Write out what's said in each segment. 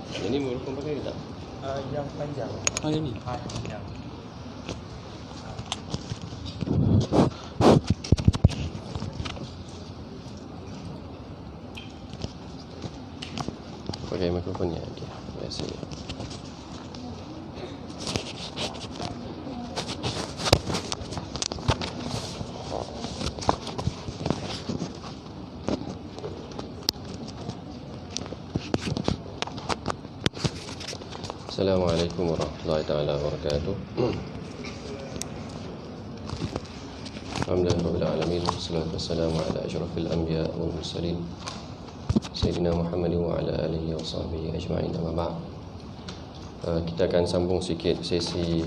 Ini mikrofon pakai ke tak? Yang panjang. Ah, ini. Panjang. Pakai mikrofonnya dia biasanya. Assalamualaikum warahmatullahi taala wabarakatuh. Alhamdulillahirabbil alamin, wassalatu wassalamu ala asyrafil anbiya wal mursalin Sayyidina Muhammad wa ala alihi wa sahbihi ajma'in, amma ba'd. Kita akan sambung sikit sesi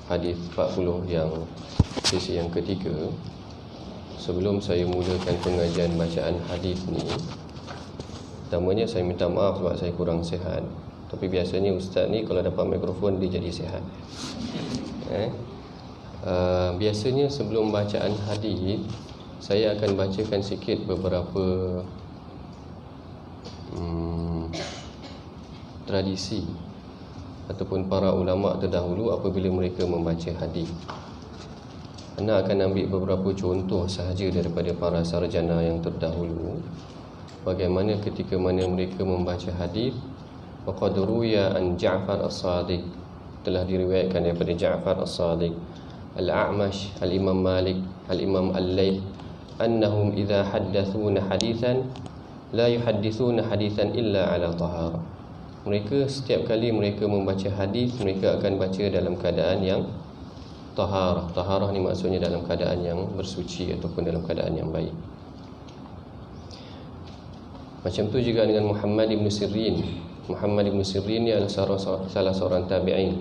hadis 40 sesi yang ketiga. Sebelum saya mulakan pengajian bacaan hadis ni, pertamanya saya minta maaf sebab saya kurang sihat. Tapi biasanya ustaz ni kalau dapat mikrofon dia jadi sihat. Biasanya sebelum bacaan hadis saya akan bacakan sikit beberapa tradisi ataupun para ulama terdahulu apabila mereka membaca hadis. Anda akan ambil beberapa contoh sahaja daripada para sarjana yang terdahulu, bagaimana ketika mana mereka membaca hadis. Waqad ruwiya an Ja'far as-Sadiq, telah diriwayatkan daripada Ja'far as-Sadiq, Al-A'mash, Al-Imam Malik, Al-Imam Al-Layth, annahum idza haddathuna hadithan la yuhaddithuna hadithan illa ala tahara. Mereka setiap kali mereka membaca hadis, mereka akan baca dalam keadaan yang taharah. Taharah ni maksudnya dalam keadaan yang bersuci ataupun dalam keadaan yang baik. Macam tu juga dengan Muhammad ibn Sirin. Muhammad ibn Sirin ni adalah salah seorang tabi'in.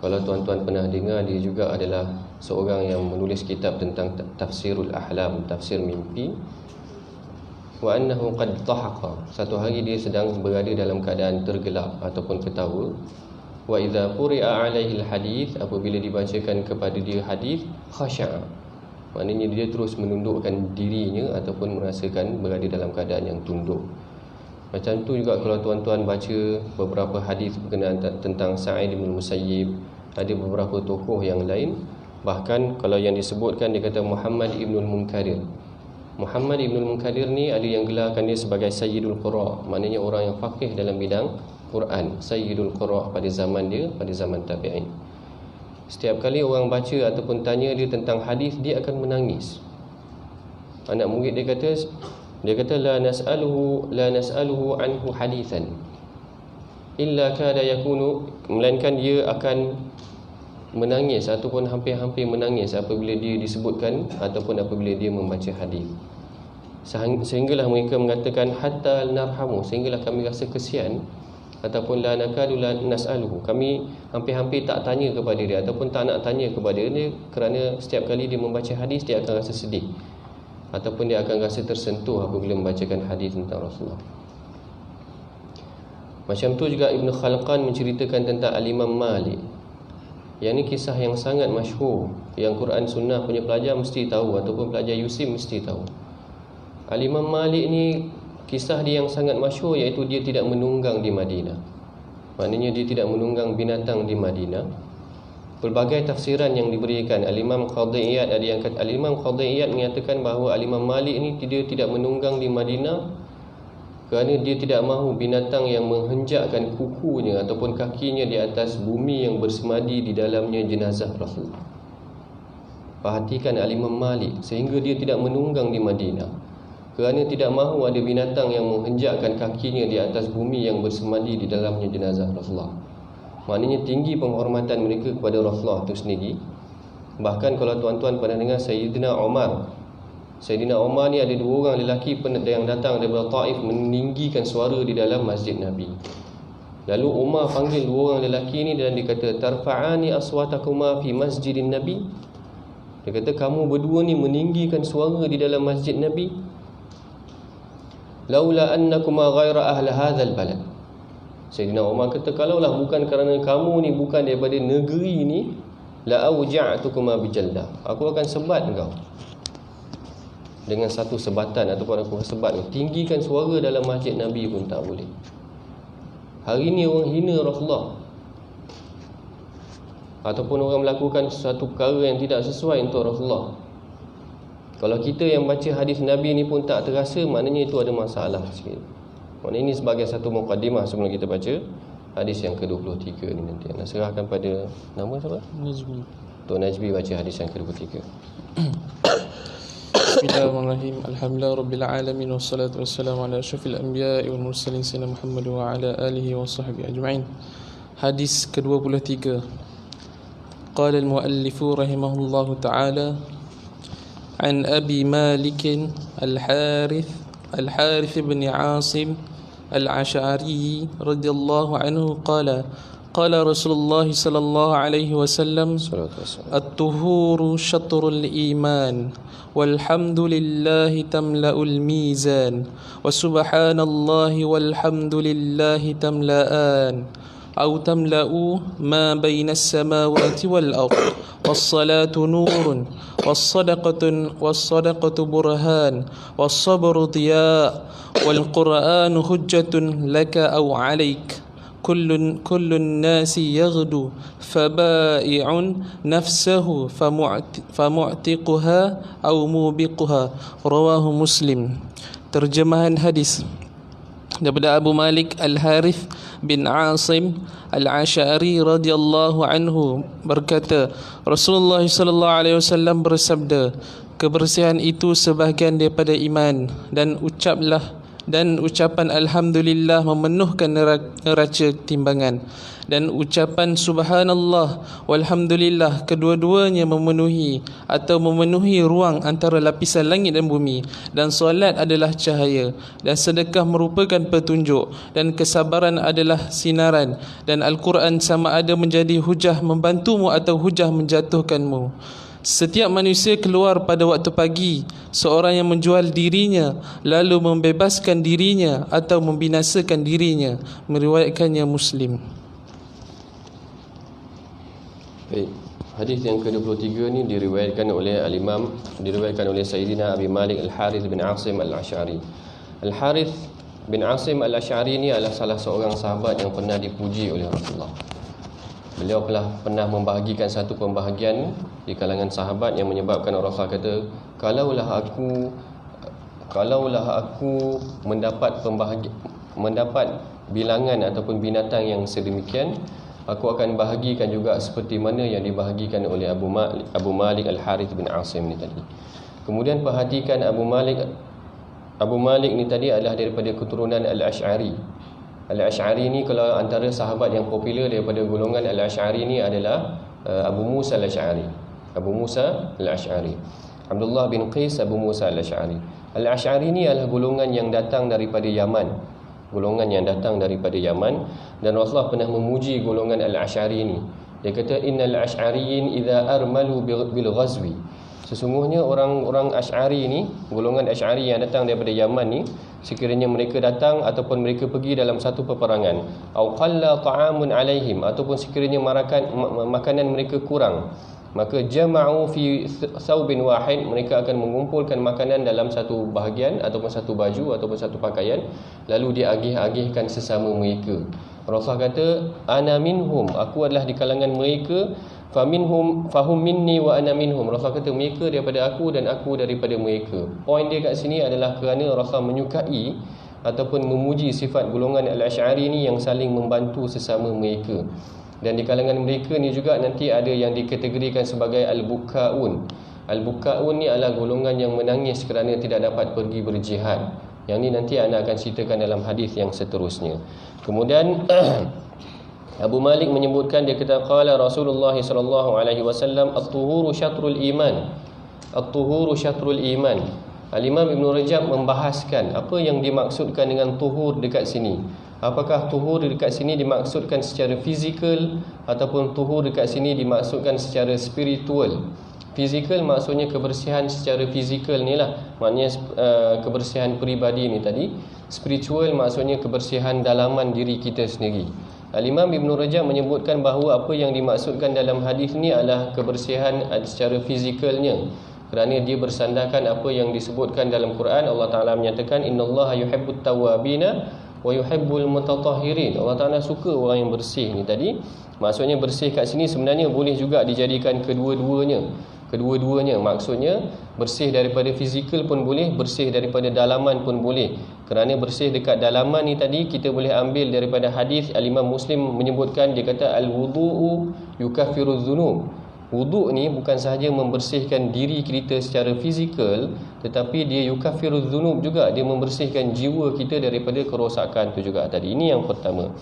Kalau tuan-tuan pernah dengar, dia juga adalah seorang yang menulis kitab tentang tafsirul ahlam, tafsir mimpi. Wa annahu qad tahaqa, satu hari dia sedang berada dalam keadaan tergelap ataupun ketawa. Wa idza quri'a alaihi alhadith, apabila dibacakan kepada dia hadis, khasya'a, maknanya dia terus menundukkan dirinya ataupun merasakan berada dalam keadaan yang tunduk. Macam tu juga kalau tuan-tuan baca beberapa hadis berkenaan tentang Sa'id bin Musayyib, ada beberapa tokoh yang lain. Bahkan kalau yang disebutkan, dia kata Muhammad ibn al-Munkadir. Muhammad ibn al-Munkadir ni ada yang gelarkan dia sebagai Sayyidul Qura', maknanya orang yang faqih dalam bidang Quran. Sayyidul Qura' pada zaman dia, pada zaman tabi'in. Setiap kali orang baca ataupun tanya dia tentang hadis, dia akan menangis. Anak murid dia kata la nas'aluhu anhu hadithan illa kada yakunu, melainkan dia akan menangis ataupun hampir-hampir menangis apabila dia disebutkan ataupun apabila dia membaca hadis. Sehinggalah mereka mengatakan hatta narhamu, sehinggalah kami rasa kesian, ataupun la nakadu la nas'aluhu, kami hampir-hampir tak tanya kepada dia ataupun tak nak tanya kepada dia, kerana setiap kali dia membaca hadis dia akan rasa sedih ataupun dia akan rasa tersentuh apabila membacakan hadis tentang Rasulullah. Macam tu juga Ibn Khalqan menceritakan tentang Al-Imam Malik. Yang ni kisah yang sangat masyhur, yang Quran Sunnah punya pelajar mesti tahu ataupun pelajar Yusim mesti tahu. Al-Imam Malik ni kisah dia yang sangat masyhur, iaitu dia tidak menunggang di Madinah. Maknanya dia tidak menunggang binatang di Madinah. Pelbagai tafsiran yang diberikan. Al-Imam Qadhi Iyad, ada yang kata, Al-Imam Qadhi Iyad menyatakan bahawa Al-Imam Malik ni dia tidak menunggang di Madinah kerana dia tidak mahu binatang yang menghenjakkan kukunya ataupun kakinya di atas bumi yang bersemadi di dalamnya jenazah Rasulullah. Perhatikan Al-Imam Malik, sehingga dia tidak menunggang di Madinah kerana tidak mahu ada binatang yang menghenjakkan kakinya di atas bumi yang bersemadi di dalamnya jenazah Rasulullah. Maknanya tinggi penghormatan mereka kepada Rasulullah itu sendiri. Bahkan kalau tuan-tuan pernah dengar Sayyidina Umar ni ada dua orang lelaki yang datang daripada Taif meninggikan suara di dalam masjid Nabi. Lalu Umar panggil dua orang lelaki ni dan dia kata, tarfa'ani aswatakuma fi masjidin Nabi. Dia kata, kamu berdua ni meninggikan suara di dalam masjid Nabi. Laula annakuma ghaira ahli hadzal balad. Sayyidina Umar kata, kalaulah bukan kerana kamu ni bukan daripada negeri ni, la auja'tukuma bijaldah, aku akan sebat engkau dengan satu sebatan ataupun aku sebat. Tinggikan suara dalam masjid Nabi pun tak boleh. Hari ni orang hina Rasulullah, ataupun orang melakukan sesuatu perkara yang tidak sesuai untuk Rasulullah. Kalau kita yang baca hadis Nabi ni pun tak terasa, maknanya itu ada masalah sikit. Maknanya ini sebagai satu mukadimah sebelum kita baca hadis yang ke-23 ni nanti. Nak serahkan pada nama siapa? Najmi. Tok Najmi baca hadis yang ke-23. Bismillahirrahmanirrahim. Alhamdulillahirabbil alamin wassalatu wassalamu ala asyrafil anbiya'i wal mursalin sayyidina Muhammad wa ala alihi wa sahbihi ajma'in. Hadis ke-23. Qala al-muallif rahimahullahu ta'ala an Abi Malik al-Harith ibn Asim al-Ash'ari radhiyallahu anhu qala qala Rasulullah sallallahu alaihi wasallam at-tuhuru syatrul iman walhamdulillahi tamla'ul mizan wa subhanallahi walhamdulillahi tamla'an أو تملأ ما بين السماوات والأرض والصلاة نور والصدقة برهان والصبر ضياء والقرآن حجة لك أو عليك كل الناس يغدو فبائع نفسه فمعتقها أو موبقها. رواه مسلم. Terjemahan hadis daripada Abu Malik Al-Harith bin Asim Al-Ash'ari radhiyallahu anhu berkata, Rasulullah sallallahu alaihi wasallam bersabda, kebersihan itu sebahagian daripada iman, dan ucapan alhamdulillah memenuhkan neraca timbangan, dan ucapan subhanallah walhamdulillah kedua-duanya memenuhi ruang antara lapisan langit dan bumi, dan solat adalah cahaya, dan sedekah merupakan petunjuk, dan kesabaran adalah sinaran, dan Al-Quran sama ada menjadi hujah membantumu atau hujah menjatuhkanmu. Setiap manusia keluar pada waktu pagi, seorang yang menjual dirinya lalu membebaskan dirinya atau membinasakan dirinya. Meriwayatkannya Muslim. Baik, hadis yang ke-23 ni diriwayatkan oleh Sayyidina Abi Malik Al-Harith bin Asim Al-Ash'ari. Al-Harith bin Asim Al-Ash'ari ni adalah salah seorang sahabat yang pernah dipuji oleh Rasulullah. Beliau pernah membahagikan satu pembahagian di kalangan sahabat yang menyebabkan Rasulullah kata, kalaulah aku mendapat bilangan ataupun binatang yang sedemikian, aku akan bahagikan juga seperti mana yang dibahagikan oleh Abu Malik Al-Harith bin Asim ni tadi. Kemudian perhatikan Abu Malik ni tadi adalah daripada keturunan Al-Ash'ari. Al-Ash'ari ni kalau antara sahabat yang popular daripada golongan Al-Ash'ari ni adalah Abu Musa Al-Ash'ari. Abdullah bin Qais Abu Musa Al-Ash'ari. Al-Ash'ari ni adalah golongan yang datang daripada Yaman. Dan Rasulullah pernah memuji golongan Al-Ash'ari ni. Dia kata innal Ash'ariyin idza armalu bil ghazwi. Sesungguhnya orang-orang Ash'ari ni, golongan Ash'ari yang datang daripada Yaman ni, sekiranya mereka datang ataupun mereka pergi dalam satu peperangan, au qalla ta'amun alaihim, ataupun sekiranya makanan mereka kurang, maka jama'u fi thawbin wahid, mereka akan mengumpulkan makanan dalam satu bahagian ataupun satu baju ataupun satu pakaian, lalu diagih-agihkan sesama mereka. Rasulullah kata, ana minhum, aku adalah di kalangan mereka, fahum minni wa ana minhum. Rasulullah kata mereka daripada aku dan aku daripada mereka. Poin dia kat sini adalah kerana Rasulullah menyukai ataupun memuji sifat golongan Al-Ash'ari ni yang saling membantu sesama mereka. Dan di kalangan mereka ni juga nanti ada yang dikategorikan sebagai Al-Buka'un. Al-Buka'un ni adalah golongan yang menangis kerana tidak dapat pergi berjihad. Yang ni nanti anda akan ceritakan dalam hadis yang seterusnya. Kemudian Abu Malik menyebutkan, dia kata qala Rasulullah sallallahu alaihi wasallam at-tuhuru syatrul iman. At-tuhuru syatrul iman. Al-Imam Ibn Rajab membahaskan apa yang dimaksudkan dengan tuhur dekat sini. Apakah tuhur dekat sini dimaksudkan secara fizikal ataupun tuhur dekat sini dimaksudkan secara spiritual. Fizikal maksudnya kebersihan secara fizikal ni lah, maknanya kebersihan peribadi ni tadi. Spiritual maksudnya kebersihan dalaman diri kita sendiri. Al-Imam Ibn Rajab menyebutkan bahawa apa yang dimaksudkan dalam hadis ni adalah kebersihan secara fizikalnya, kerana dia bersandarkan apa yang disebutkan dalam Quran. Allah Ta'ala menyatakan innallaha yuhibbut tawwabina wa yuhibbul mutatahhirin. Allah Taala suka orang yang bersih ni tadi. Maksudnya bersih kat sini sebenarnya boleh juga dijadikan kedua-duanya. Maksudnya bersih daripada fizikal pun boleh, bersih daripada dalaman pun boleh. Kerana bersih dekat dalaman ni tadi kita boleh ambil daripada hadis Al-Imam Muslim menyebutkan, dia kata al-wudu'u yukaffirudz dzunub. Wuduk ni bukan sahaja membersihkan diri kita secara fizikal, tetapi dia yukaffirudz dzunub juga, dia membersihkan jiwa kita daripada kerosakan tu juga tadi. Ini yang pertama.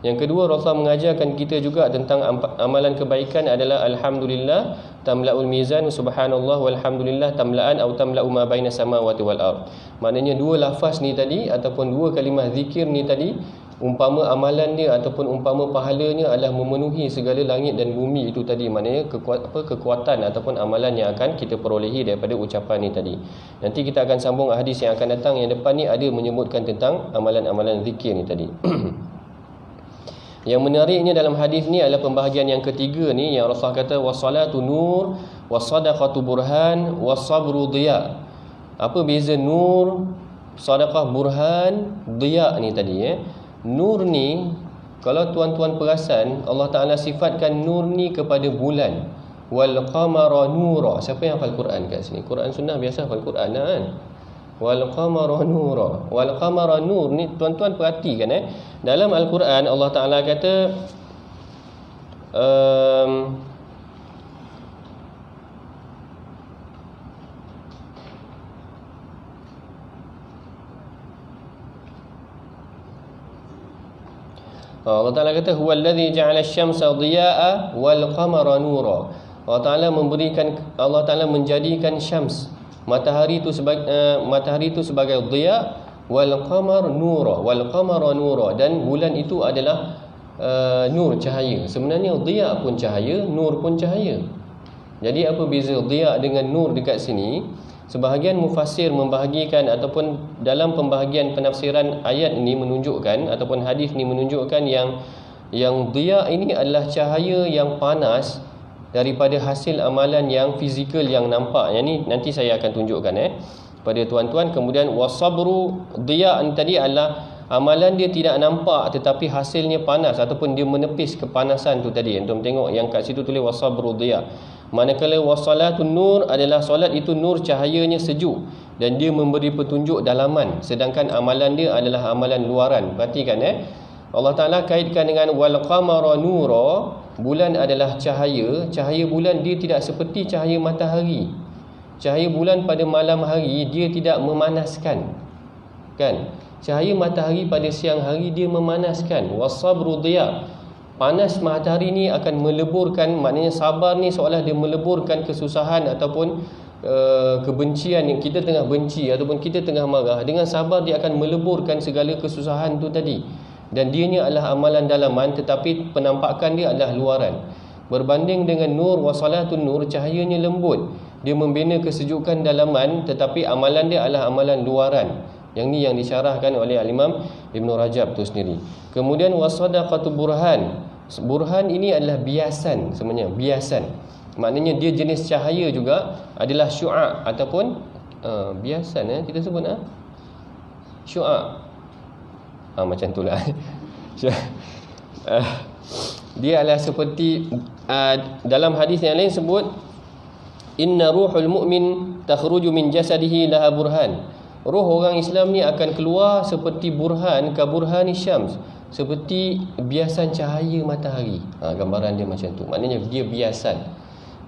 Yang kedua, Rasulullah mengajarkan kita juga tentang amalan kebaikan adalah alhamdulillah tamla'ul mizan, subhanallah walhamdulillah tamla'an atau tamla'u ma baina samawati wal ard. Maknanya dua lafaz ni tadi ataupun dua kalimah zikir ni tadi, umpama amalan dia ataupun umpama pahalanya adalah memenuhi segala langit dan bumi itu tadi. Maknanya kekuatan ataupun amalan yang akan kita perolehi daripada ucapan ni tadi. Nanti kita akan sambung hadis yang akan datang. Yang depan ni ada menyebutkan tentang amalan-amalan zikir ni tadi. Yang menariknya dalam hadis ni adalah pembahagian yang ketiga ni, yang Rasulullah kata wassalatu nur, wassadaqatu burhan, wassabru diya. Apa beza nur, sedekah, burhan, diya ni tadi Nur ni, kalau tuan-tuan perasan, Allah Ta'ala sifatkan nur ni kepada bulan. Wal qamara nura. Siapa yang hafal Quran kat sini? Quran sunnah biasa hafal Quran kan? Wal qamara nura. Wal qamara nur ni tuan-tuan perhatikan dalam Al-Quran Allah Ta'ala kata Allah Ta'ala kata huwallazi ja'ala asy-syamsa dhiya'a wal qamara nura. Allah Ta'ala menjadikan syams, matahari itu sebagai dhiya, wal qamar nura, wal qamara nura, dan bulan itu adalah nur, cahaya. Sebenarnya dhiya pun cahaya, nur pun cahaya. Jadi apa beza dhiya dengan nur dekat sini? Sebahagian mufassir membahagikan ataupun dalam pembahagian penafsiran ayat ini menunjukkan ataupun hadis ini menunjukkan yang dhiya ini adalah cahaya yang panas daripada hasil amalan yang fizikal yang nampak. Yang ni nanti saya akan tunjukkan pada tuan-tuan. Kemudian wasabru dhiya ni tadi adalah amalan dia tidak nampak tetapi hasilnya panas ataupun dia menepis kepanasan tu tadi. Antum tengok yang kat situ tulis wasabru dhiya. Manakala wassalatun nur adalah solat itu nur, cahayanya sejuk dan dia memberi petunjuk dalaman, sedangkan amalan dia adalah amalan luaran. Perhatikan Allah Ta'ala kaitkan dengan wal qamara nura. Bulan adalah cahaya. Cahaya bulan dia tidak seperti cahaya matahari. Cahaya bulan pada malam hari dia tidak memanaskan, kan? Cahaya matahari pada siang hari dia memanaskan. Wasabru dhiya. Panas matahari ni akan meleburkan, maknanya sabar ni seolah dia meleburkan kesusahan ataupun kebencian yang kita tengah benci ataupun kita tengah marah. Dengan sabar dia akan meleburkan segala kesusahan tu tadi. Dan dianya adalah amalan dalaman tetapi penampakan dia adalah luaran. Berbanding dengan nur, wassalatun nur, cahayanya lembut. Dia membina kesejukan dalaman tetapi amalan dia adalah amalan luaran. Yang ni yang disyarahkan oleh Al-Imam Ibn Rajab tu sendiri. Kemudian wassadaqatu burhan. Burhan ini adalah biasan sebenarnya, biasan. Maknanya dia jenis cahaya juga, adalah syu'a ataupun biasan kita sebut syu'a. Macam itulah. Dia adalah seperti dalam hadis yang lain sebut inna ruhul mu'min takhruju min jasadihi laha burhan. Roh orang Islam ni akan keluar seperti burhan, ka burhani syams, seperti biasan cahaya matahari. Gambaran dia macam tu. Maknanya dia biasan.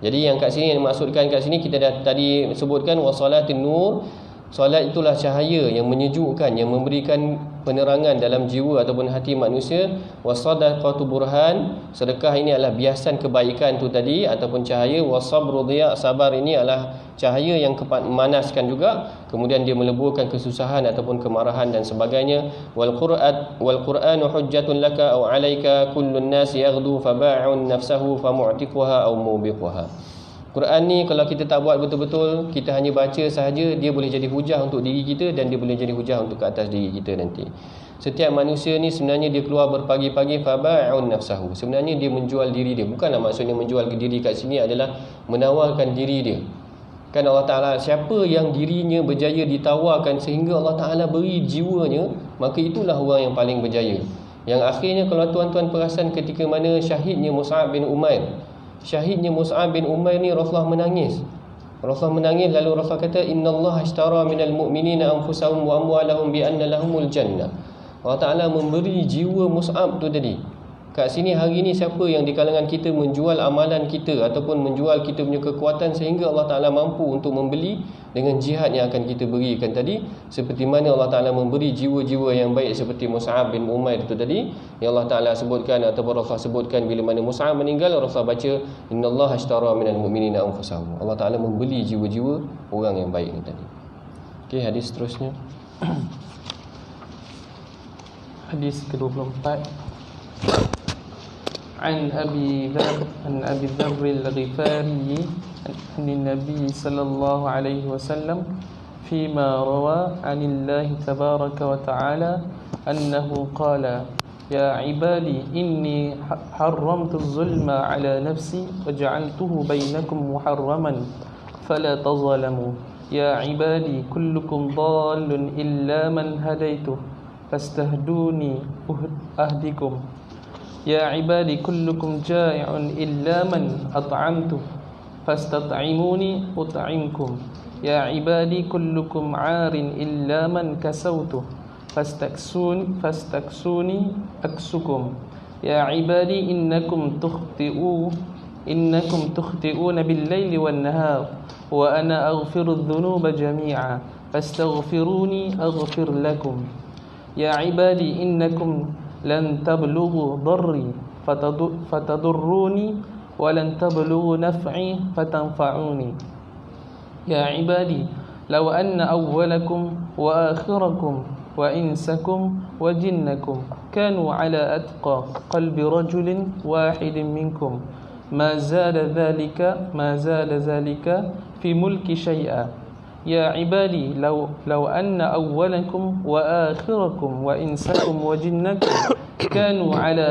Jadi yang kat sini yang dimaksudkan kat sini kita dah tadi sebutkan wassalatun nur. Solat itulah cahaya yang menyejukkan, yang memberikan penerangan dalam jiwa ataupun hati manusia. Wassadaqatu burhan, sedekah ini adalah biasan kebaikan tu tadi ataupun cahaya. Wasabru dhiya, sabar ini adalah cahaya yang memanaskan juga, kemudian dia meleburkan kesusahan ataupun kemarahan dan sebagainya. Wal Qur'anu hujjatun laka aw 'alaika kullun nas yaghdu faba'un nafsahu famu'tiquha aw mubiquha. Quran ni kalau kita tak buat betul-betul, kita hanya baca sahaja, dia boleh jadi hujah untuk diri kita dan dia boleh jadi hujah untuk ke atas diri kita nanti. Setiap manusia ni sebenarnya dia keluar berpagi-pagi faba'un nafsahu. Sebenarnya dia menjual diri dia. Bukanlah maksudnya menjual diri kat sini adalah menawarkan diri dia. Kan Allah Ta'ala, siapa yang dirinya berjaya ditawarkan sehingga Allah Ta'ala beri jiwanya, maka itulah orang yang paling berjaya. Yang akhirnya kalau tuan-tuan perasan ketika mana syahidnya Mus'ab bin Umair, ni Rasulullah menangis. Lalu Rasulullah kata, innallaha ashtara minal mu'minina anfusahum wa amwalahum bi anna lahumul jannah. Allah Ta'ala memberi jiwa Mus'ab tu tadi. Kat sini hari ni siapa yang di kalangan kita menjual amalan kita ataupun menjual kita punya kekuatan sehingga Allah Ta'ala mampu untuk membeli dengan jihad yang akan kita berikan tadi, seperti mana Allah Ta'ala memberi jiwa-jiwa yang baik seperti Mus'ab bin Umair itu tadi yang Allah Ta'ala sebutkan ataupun Rasulullah sebutkan bila mana Mus'ab meninggal, Rasulullah baca innallaha ashtara minal mu'minina anfusahum. Allah Ta'ala membeli jiwa-jiwa orang yang baik ni tadi. Okey, hadis seterusnya. Hadis ke-24. عن أبي ذر الغفاري عن النبي صلى الله عليه وسلم فيما روى عن الله تبارك وتعالى أنه قال يا عبادي إني حرمت الظلم على نفسي وجعلته بينكم محرما فلا تظلموا يا عبادي كلكم ضال إلا من هديته فاستهدوني أهدكم يا عبادي كلكم جائع إلا من أطعمته فاستطعموني أطعمكم يا عبادي كلكم عار إلا من كسوته فاستكسوني أكسكم يا عبادي إنكم تخطئون بالليل والنهار وأنا أغفر الذنوب جميعا فاستغفروني أغفر لكم يا عبادي إنكم لن تبلغوا ضري فتضروني ولن تبلغوا نفعي فتنفعوني يا عبادي لو أن أولكم وآخركم وإنسكم وجنكم كانوا على أتقى قلب رجل واحد منكم ما زاد ذلك في ملك شيئا يا عبادي لو أن أولكم وآخركم وإنسكم وجنكم كانوا على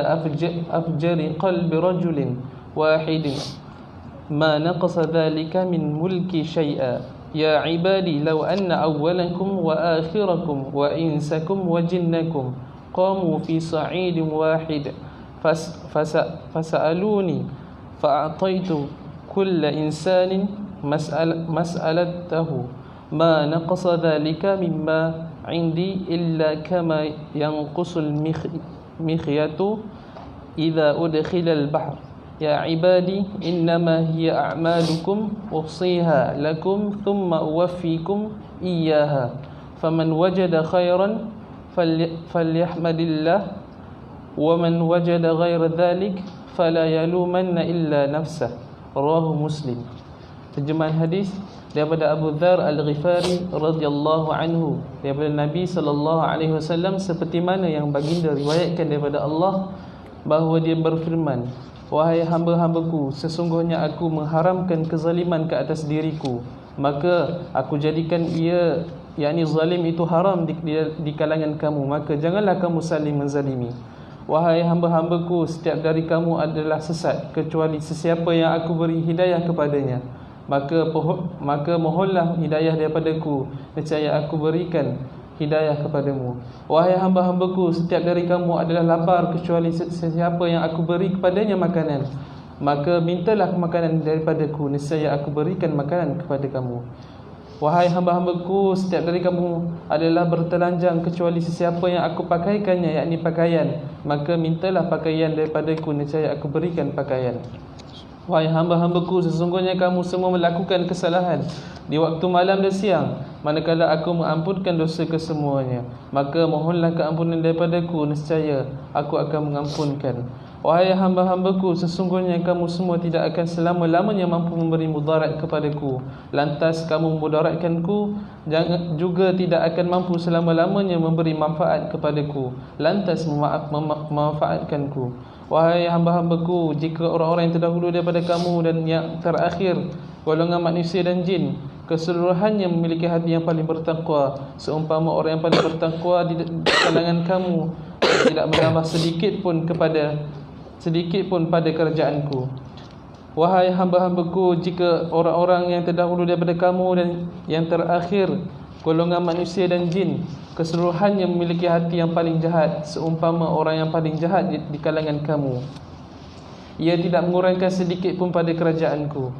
أفجر قلب رجل واحد ما نقص ذلك من ملكي شيئا يا عبادي لو أن أولكم وآخركم وإنسكم وجنكم قاموا في صعيد واحد فسألوني فأعطيت كل إنسان مسألته ما نقص ذلك مما عندي إلا كما ينقص المخيط إذا أدخل البحر يا عبادي إنما هي أعمالكم أحصيها لكم ثم أوفيكم إياها فمن وجد خيرا فليحمد الله ومن وجد غير ذلك فلا يلومن إلا نفسه رواه مسلم. Terjemahan hadis daripada Abu Dzar Al-Ghifari radhiyallahu anhu daripada Nabi sallallahu alaihi wasallam seperti mana yang baginda riwayatkan daripada Allah bahawa dia berfirman, wahai hamba-hambaku, sesungguhnya aku mengharamkan kezaliman ke atas diriku, maka aku jadikan ia, yakni zalim itu haram di kalangan kamu, maka janganlah kamu saling menzalimi. Wahai hamba-hambaku, setiap dari kamu adalah sesat kecuali sesiapa yang aku beri hidayah kepadanya, maka mohonlah hidayah daripadaku, nescaya aku berikan hidayah kepadamu. Wahai hamba-hambaku, setiap dari kamu adalah lapar kecuali sesiapa yang aku beri kepadanya makanan, maka mintalah makanan daripadaku, nescaya aku berikan makanan kepada kamu. Wahai hamba-hambaku, setiap dari kamu adalah bertelanjang kecuali sesiapa yang aku pakaikannya, yakni pakaian, maka mintalah pakaian daripadaku, nescaya aku berikan pakaian. Wahai hamba-hambaku, sesungguhnya kamu semua melakukan kesalahan di waktu malam dan siang, manakala aku mengampunkan dosa kesemuanya, maka mohonlah keampunan daripadaku, nescaya aku akan mengampunkan. Wahai hamba-hambaku, sesungguhnya kamu semua tidak akan selama-lamanya mampu memberi mudarat kepadaku, lantas kamu mudaratkanku, juga tidak akan mampu selama-lamanya memberi manfaat kepadaku, lantas memanfaatkanku. Wahai hamba-hambaku, jika orang-orang yang terdahulu daripada kamu dan yang terakhir, golongan manusia dan jin, keseluruhannya memiliki hati yang paling bertakwa, seumpama orang yang paling bertakwa di kalangan kamu tidak menambah sedikit pun pada kerajaanku. Wahai hamba-hambaku, jika orang-orang yang terdahulu daripada kamu dan yang terakhir, golongan manusia dan jin, keseluruhannya memiliki hati yang paling jahat, seumpama orang yang paling jahat di kalangan kamu. Ia tidak mengurangkan sedikit pun pada kerajaanku.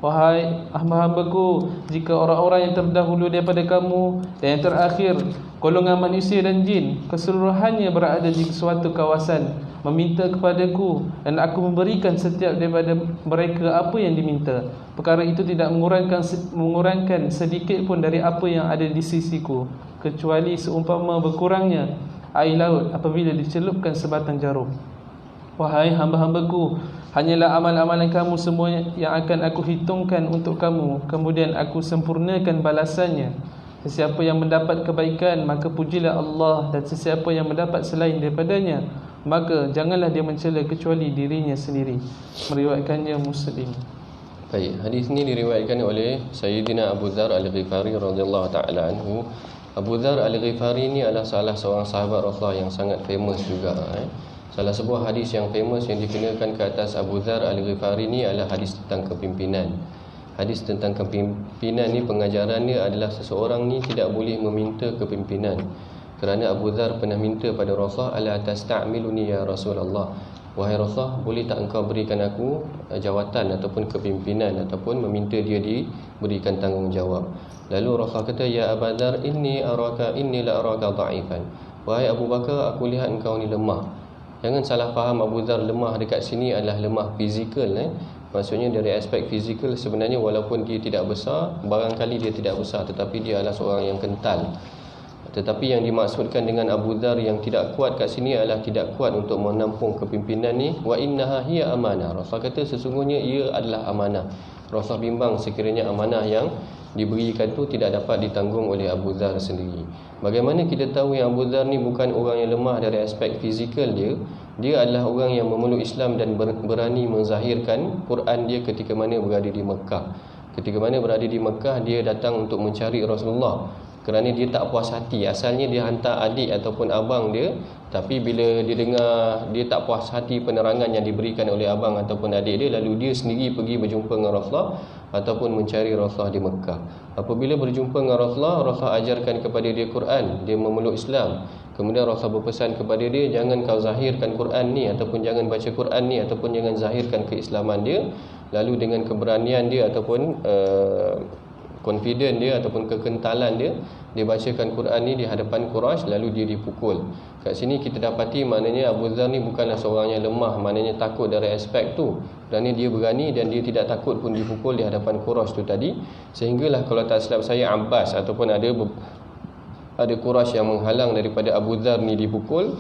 Wahai hamba-hambaku, jika orang-orang yang terdahulu daripada kamu dan yang terakhir, golongan manusia dan jin, keseluruhannya berada di suatu kawasan, meminta kepadaku, dan aku memberikan setiap daripada mereka apa yang diminta, perkara itu tidak mengurangkan sedikit pun dari apa yang ada di sisiku, kecuali seumpama berkurangnya air laut apabila dicelupkan sebatang jarum. Wahai hamba-hambaku, hanyalah amal-amalan kamu semua yang akan aku hitungkan untuk kamu, kemudian aku sempurnakan balasannya. Sesiapa yang mendapat kebaikan, maka pujilah Allah, dan sesiapa yang mendapat selain daripadanya, maka janganlah dia mencela kecuali dirinya sendiri. Meriwayatkannya Muslim. Baik, hadis ini diriwayatkan oleh Sayyidina Abu Dzar Al-Ghifari radhiyallahu taala anhu. Abu Dzar Al-Ghifari ini adalah salah seorang sahabat Rasulullah yang sangat famous juga. Salah sebuah hadis yang famous yang dikenakan ke atas Abu Dzar Al-Ghifari ni adalah hadis tentang kepimpinan. Hadis tentang kepimpinan ni, pengajarannya adalah seseorang ni tidak boleh meminta kepimpinan. Kerana Abu Dzar pernah minta pada Rasulullah, ala tasta'miluni ya Rasulullah, wahai Rasulullah, boleh tak engkau berikan aku jawatan ataupun kepimpinan, ataupun meminta dia diberikan tanggungjawab. Lalu Rasulullah kata, ya Abu Dzar, inni la araka dha'ifan. Wahai Abu Bakar, aku lihat engkau ni lemah. Jangan salah faham Abu Dzar lemah dekat sini adalah lemah fizikal. Maksudnya dari aspek fizikal sebenarnya walaupun dia tidak besar, barangkali dia tidak besar, tetapi dia adalah seorang yang kental. Tetapi yang dimaksudkan dengan Abu Dzar yang tidak kuat kat sini adalah tidak kuat untuk menampung kepimpinan ni. Wa innaha hiya amanah. Rasul kata sesungguhnya ia adalah amanah. Rasul bimbang sekiranya amanah yang diberikan tu tidak dapat ditanggung oleh Abu Dzar sendiri. Bagaimana kita tahu yang Abu Dzar ni bukan orang yang lemah dari aspek fizikal dia? Dia adalah orang yang memeluk Islam dan berani menzahirkan Quran dia ketika mana berada di Mekah. Ketika mana berada di Mekah, dia datang untuk mencari Rasulullah kerana dia tak puas hati. Asalnya dia hantar adik ataupun abang dia, tapi bila dia dengar dia tak puas hati penerangan yang diberikan oleh abang ataupun adik dia, lalu dia sendiri pergi berjumpa dengan Rasulullah ataupun mencari Rasulullah di Mekah. Apabila berjumpa dengan Rasulullah, Rasulullah ajarkan kepada dia Quran, dia memeluk Islam. Kemudian Rasulullah berpesan kepada dia, jangan kau zahirkan Quran ni, ataupun jangan baca Quran ni, ataupun jangan zahirkan keislaman dia. Lalu dengan keberanian dia ataupun confident dia ataupun kekentalan dia, dia bacakan Quran ni di hadapan Quraisy, lalu dia dipukul. Kat sini kita dapati maknanya Abu Dzar ni bukanlah seorang yang lemah, maknanya takut dari aspek tu. Kerana dia berani dan dia tidak takut pun dipukul di hadapan Quraisy tu tadi. Sehinggalah kalau tak silap saya Abbas ataupun ada Quraisy yang menghalang daripada Abu Dzar ni dipukul.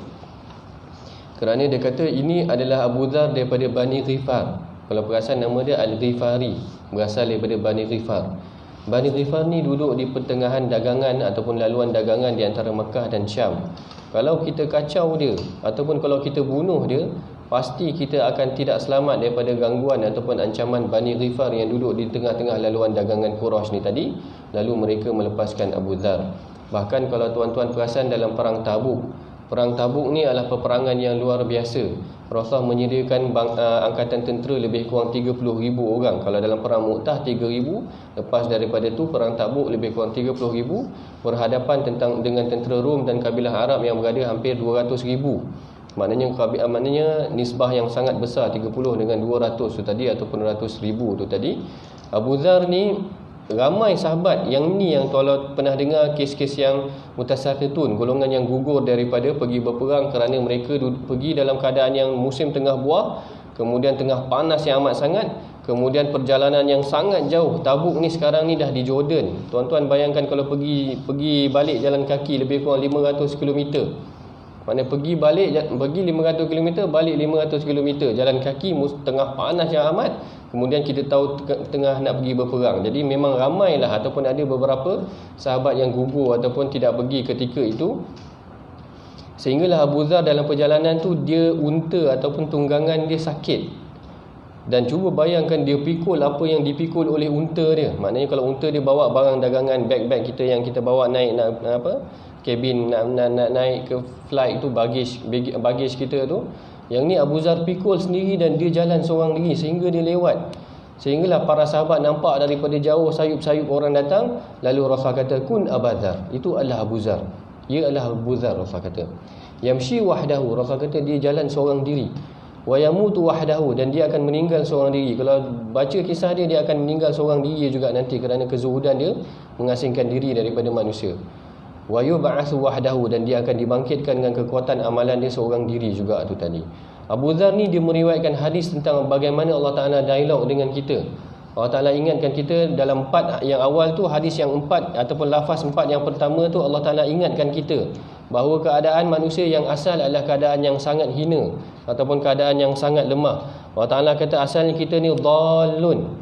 Kerana dia kata ini adalah Abu Dzar daripada Bani Ghifar. Kalau perasan nama dia Al-Ghifari, berasal daripada Bani Ghifar. Bani Ghifar ni duduk di pertengahan dagangan ataupun laluan dagangan di antara Mekah dan Syam. Kalau kita kacau dia ataupun kalau kita bunuh dia, pasti kita akan tidak selamat daripada gangguan ataupun ancaman Bani Ghifar yang duduk di tengah-tengah laluan dagangan Quraisy ni tadi. Lalu mereka melepaskan Abu Dzar. Bahkan kalau tuan-tuan perasan dalam perang Tabuk, perang Tabuk ni adalah peperangan yang luar biasa. Rasulullah menyediakan angkatan tentera lebih kurang 30,000 orang. Kalau dalam perang Mu'tah 3,000, lepas daripada tu perang Tabuk lebih kurang 30,000, berhadapan dengan tentera Rom dan kabilah Arab yang berada hampir 200,000. Maknanya nisbah yang sangat besar, 30 dengan 200 tu tadi ataupun 100,000 tu tadi. Abu Dzar ni, ramai sahabat yang ni yang kalau pernah dengar kes-kes yang mutasaqitun, golongan yang gugur daripada pergi berperang kerana mereka pergi dalam keadaan yang musim tengah buah, kemudian tengah panas yang amat sangat, kemudian perjalanan yang sangat jauh. Tabuk ni sekarang ni dah di Jordan. Tuan-tuan bayangkan kalau pergi balik jalan kaki lebih kurang 500 km. Maknanya pergi 500 km, balik 500 km jalan kaki tengah panas yang amat. Kemudian kita tahu tengah nak pergi berperang. Jadi memang ramailah ataupun ada beberapa sahabat yang gugur ataupun tidak pergi ketika itu. Sehinggalah Abu Dzar dalam perjalanan tu, dia unta ataupun tunggangan dia sakit. Dan cuba bayangkan dia pikul apa yang dipikul oleh unta dia. Maknanya kalau unta dia bawa barang dagangan, bag-bag kita yang kita bawa naik kabin, nak naik ke flight tu, baggage kita tu. Yang ni Abu Dzar pikul sendiri dan dia jalan seorang diri sehingga dia lewat. Sehinggalah para sahabat nampak daripada jauh sayup-sayup orang datang. Lalu Rasul kata, kun Abu Dzar. Itu adalah Abu Dzar. Ia adalah Abu Dzar, Rasul kata. Yamshi wahdahu. Rasul kata dia jalan seorang diri. Wa yamutu wahdahu. Dan dia akan meninggal seorang diri. Kalau baca kisah dia, dia akan meninggal seorang diri juga nanti, kerana kezuhudan dia mengasingkan diri daripada manusia. Wa yub'atsu wahdahu. Dan dia akan dibangkitkan dengan kekuatan amalan dia seorang diri juga tu tadi. Abu Dzar ni dia meriwayatkan hadis tentang bagaimana Allah Ta'ala dialog dengan kita. Allah Ta'ala ingatkan kita dalam 4 yang awal tu, hadis yang 4 ataupun lafaz 4 yang pertama tu, Allah Ta'ala ingatkan kita bahawa keadaan manusia yang asal adalah keadaan yang sangat hina ataupun keadaan yang sangat lemah. Allah Ta'ala kata asalnya kita ni dhalun.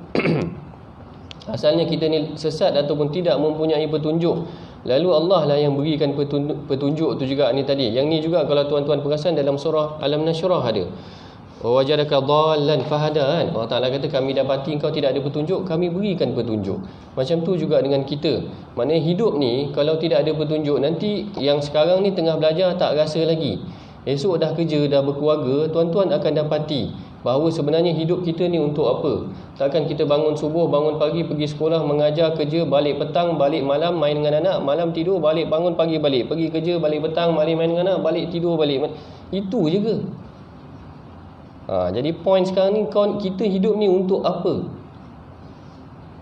Asalnya kita ni sesat ataupun tidak mempunyai petunjuk. Lalu Allah lah yang berikan petunjuk tu juga ni tadi. Yang ni juga kalau tuan-tuan perasan dalam surah Alam Nashrah ada. Wajadaka dhallan fahada kan. Allah Ta'ala kata kami dapati engkau tidak ada petunjuk, kami berikan petunjuk. Macam tu juga dengan kita. Maknanya hidup ni kalau tidak ada petunjuk, nanti yang sekarang ni tengah belajar tak rasa lagi. Esok dah kerja, dah berkeluarga, tuan-tuan akan dapati bahawa sebenarnya hidup kita ni untuk apa. Takkan kita bangun subuh, bangun pagi, pergi sekolah, mengajar, kerja, balik petang, balik malam, main dengan anak, malam tidur, balik, bangun pagi balik, pergi kerja, balik petang, balik main dengan anak, balik tidur, balik. Itu je ke? Jadi point sekarang ni, kita hidup ni untuk apa?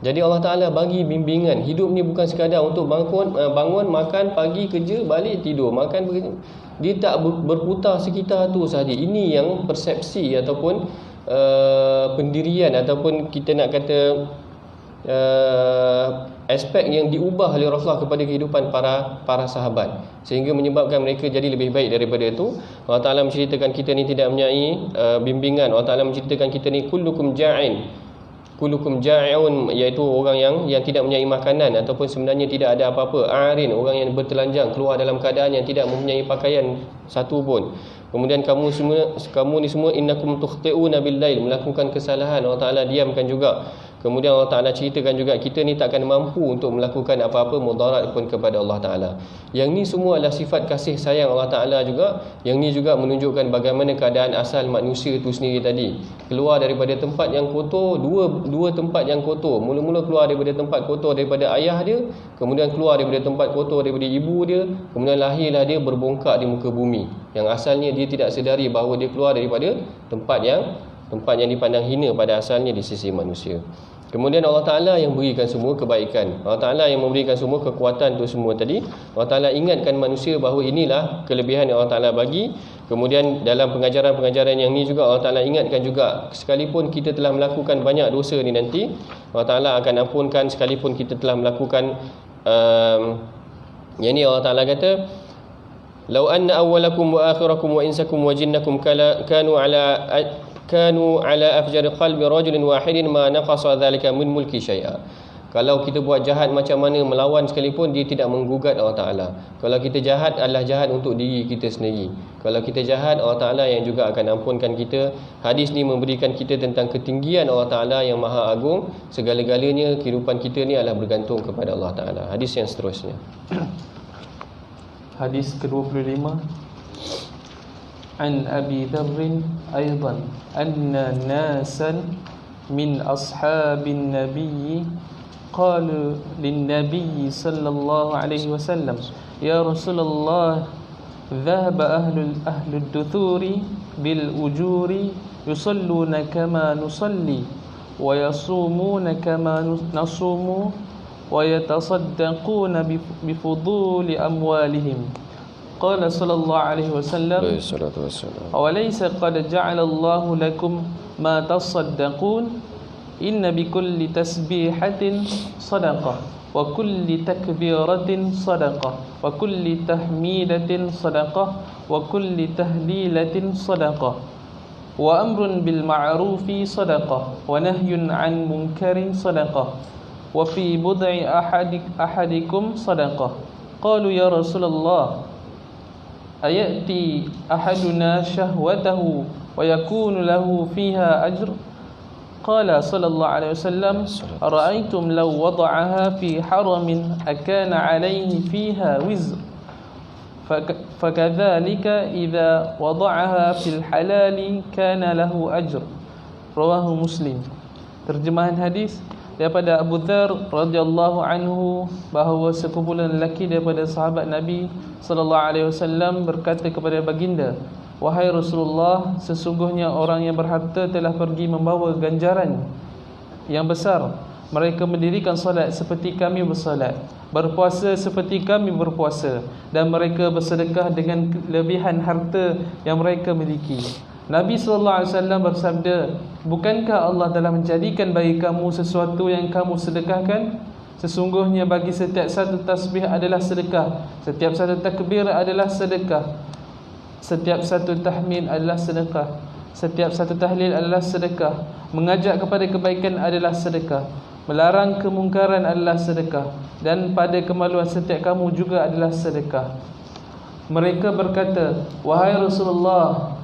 Jadi Allah Ta'ala bagi bimbingan. Hidup ni bukan sekadar untuk bangun, makan, pagi, kerja, balik, tidur, makan, bekerja. Dia tak berputar sekitar tu sahaja. Ini yang persepsi ataupun pendirian ataupun kita nak kata aspek yang diubah oleh Rasulullah kepada kehidupan para sahabat, sehingga menyebabkan mereka jadi lebih baik daripada itu. Allah Ta'ala menceritakan kita ni tidak mempunyai bimbingan. Allah Ta'ala menceritakan kita ni kullukum ja'i'un, iaitu orang yang tidak mempunyai makanan ataupun sebenarnya tidak ada apa-apa. Arin, orang yang bertelanjang, keluar dalam keadaan yang tidak mempunyai pakaian satu pun. Kemudian kamu ni semua innakum tukhti'una bil-lail, melakukan kesalahan. Allah Ta'ala diamkan juga. Kemudian Allah Ta'ala ceritakan juga kita ni takkan mampu untuk melakukan apa-apa mudarat pun kepada Allah Ta'ala. Yang ni semua adalah sifat kasih sayang Allah Ta'ala juga. Yang ni juga menunjukkan bagaimana keadaan asal manusia itu sendiri tadi. Keluar daripada tempat yang kotor, dua tempat yang kotor. Mula-mula keluar daripada tempat kotor daripada ayah dia, kemudian keluar daripada tempat kotor daripada ibu dia, kemudian lahirlah dia berbongkak di muka bumi. Yang asalnya dia tidak sedari bahawa dia keluar daripada tempat yang dipandang hina pada asalnya di sisi manusia. Kemudian Allah Ta'ala yang berikan semua kebaikan. Allah Ta'ala yang memberikan semua kekuatan tu semua tadi. Allah Ta'ala ingatkan manusia bahawa inilah kelebihan yang Allah Ta'ala bagi. Kemudian dalam pengajaran-pengajaran yang ni juga Allah Ta'ala ingatkan juga, sekalipun kita telah melakukan banyak dosa ni nanti, Allah Ta'ala akan ampunkan. Sekalipun kita telah melakukan yang ni Allah Ta'ala kata, "Lau anna awwalakum wa akhirakum wa insakum wa jinnakum kanu ala afjari qalbi rajulin wahidin ma naqasa dhalika min mulki syai'a." Kalau kita buat jahat macam mana, melawan sekalipun, dia tidak menggugat Allah Ta'ala. Kalau kita jahat adalah jahat untuk diri kita sendiri. Kalau kita jahat, Allah Ta'ala yang juga akan ampunkan kita. Hadis ni memberikan kita tentang ketinggian Allah Ta'ala yang maha agung. Segala-galanya kehidupan kita ni adalah bergantung kepada Allah Ta'ala. Hadis yang seterusnya, hadis ke-25, an Abi Dzar aidan anna nasan min ashabin nabiy qalu lin nabiy sallallahu alaihi wasallam ya Rasulullah dhahaba ahlud duthuri bil ujuri yusalluna kama nusalli wa yasumuna kama nasumu wa yatasaddaquna bifuduli amwalihim. Qala sallallahu alaihi wasallam awalaysa qad ja'ala Allahu lakum ma tasaddaqun inna bikulli tasbihatin sadaqah wa kulli takbiratin sadaqah wa kulli tahmidatin sadaqah wa kulli tahlilatin sadaqah wa amrun bil ma'rufi sadaqah wa nahyun 'an munkarin sadaqah wa fi bud'i ahadikum sadaqah. Qalu ya Rasulullah ayati ahaduna shahwatahu wa yakunu lahu fiha ajr? Qala sallallahu alaihi wasallam ara'aytum law wada'aha fi haramin akana alayhi fiha wizr fakadhalika idza wada'aha fil halali kana lahu ajr. Rawahu Muslim. Terjemahan hadis daripada Abu Dzar radhiyallahu anhu bahawa sekumpulan lelaki daripada sahabat Nabi sallallahu alaihi wasallam berkata kepada baginda, "Wahai Rasulullah, sesungguhnya orang yang berharta telah pergi membawa ganjaran yang besar. Mereka mendirikan solat seperti kami bersolat, berpuasa seperti kami berpuasa, dan mereka bersedekah dengan kelebihan harta yang mereka miliki." Nabi SAW bersabda, "Bukankah Allah telah menjadikan bagi kamu sesuatu yang kamu sedekahkan? Sesungguhnya bagi setiap satu tasbih adalah sedekah, setiap satu takbir adalah sedekah, setiap satu tahmid adalah sedekah, setiap satu tahlil adalah sedekah, mengajak kepada kebaikan adalah sedekah, melarang kemungkaran adalah sedekah, dan pada kemaluan setiap kamu juga adalah sedekah." Mereka berkata, "Wahai Rasulullah,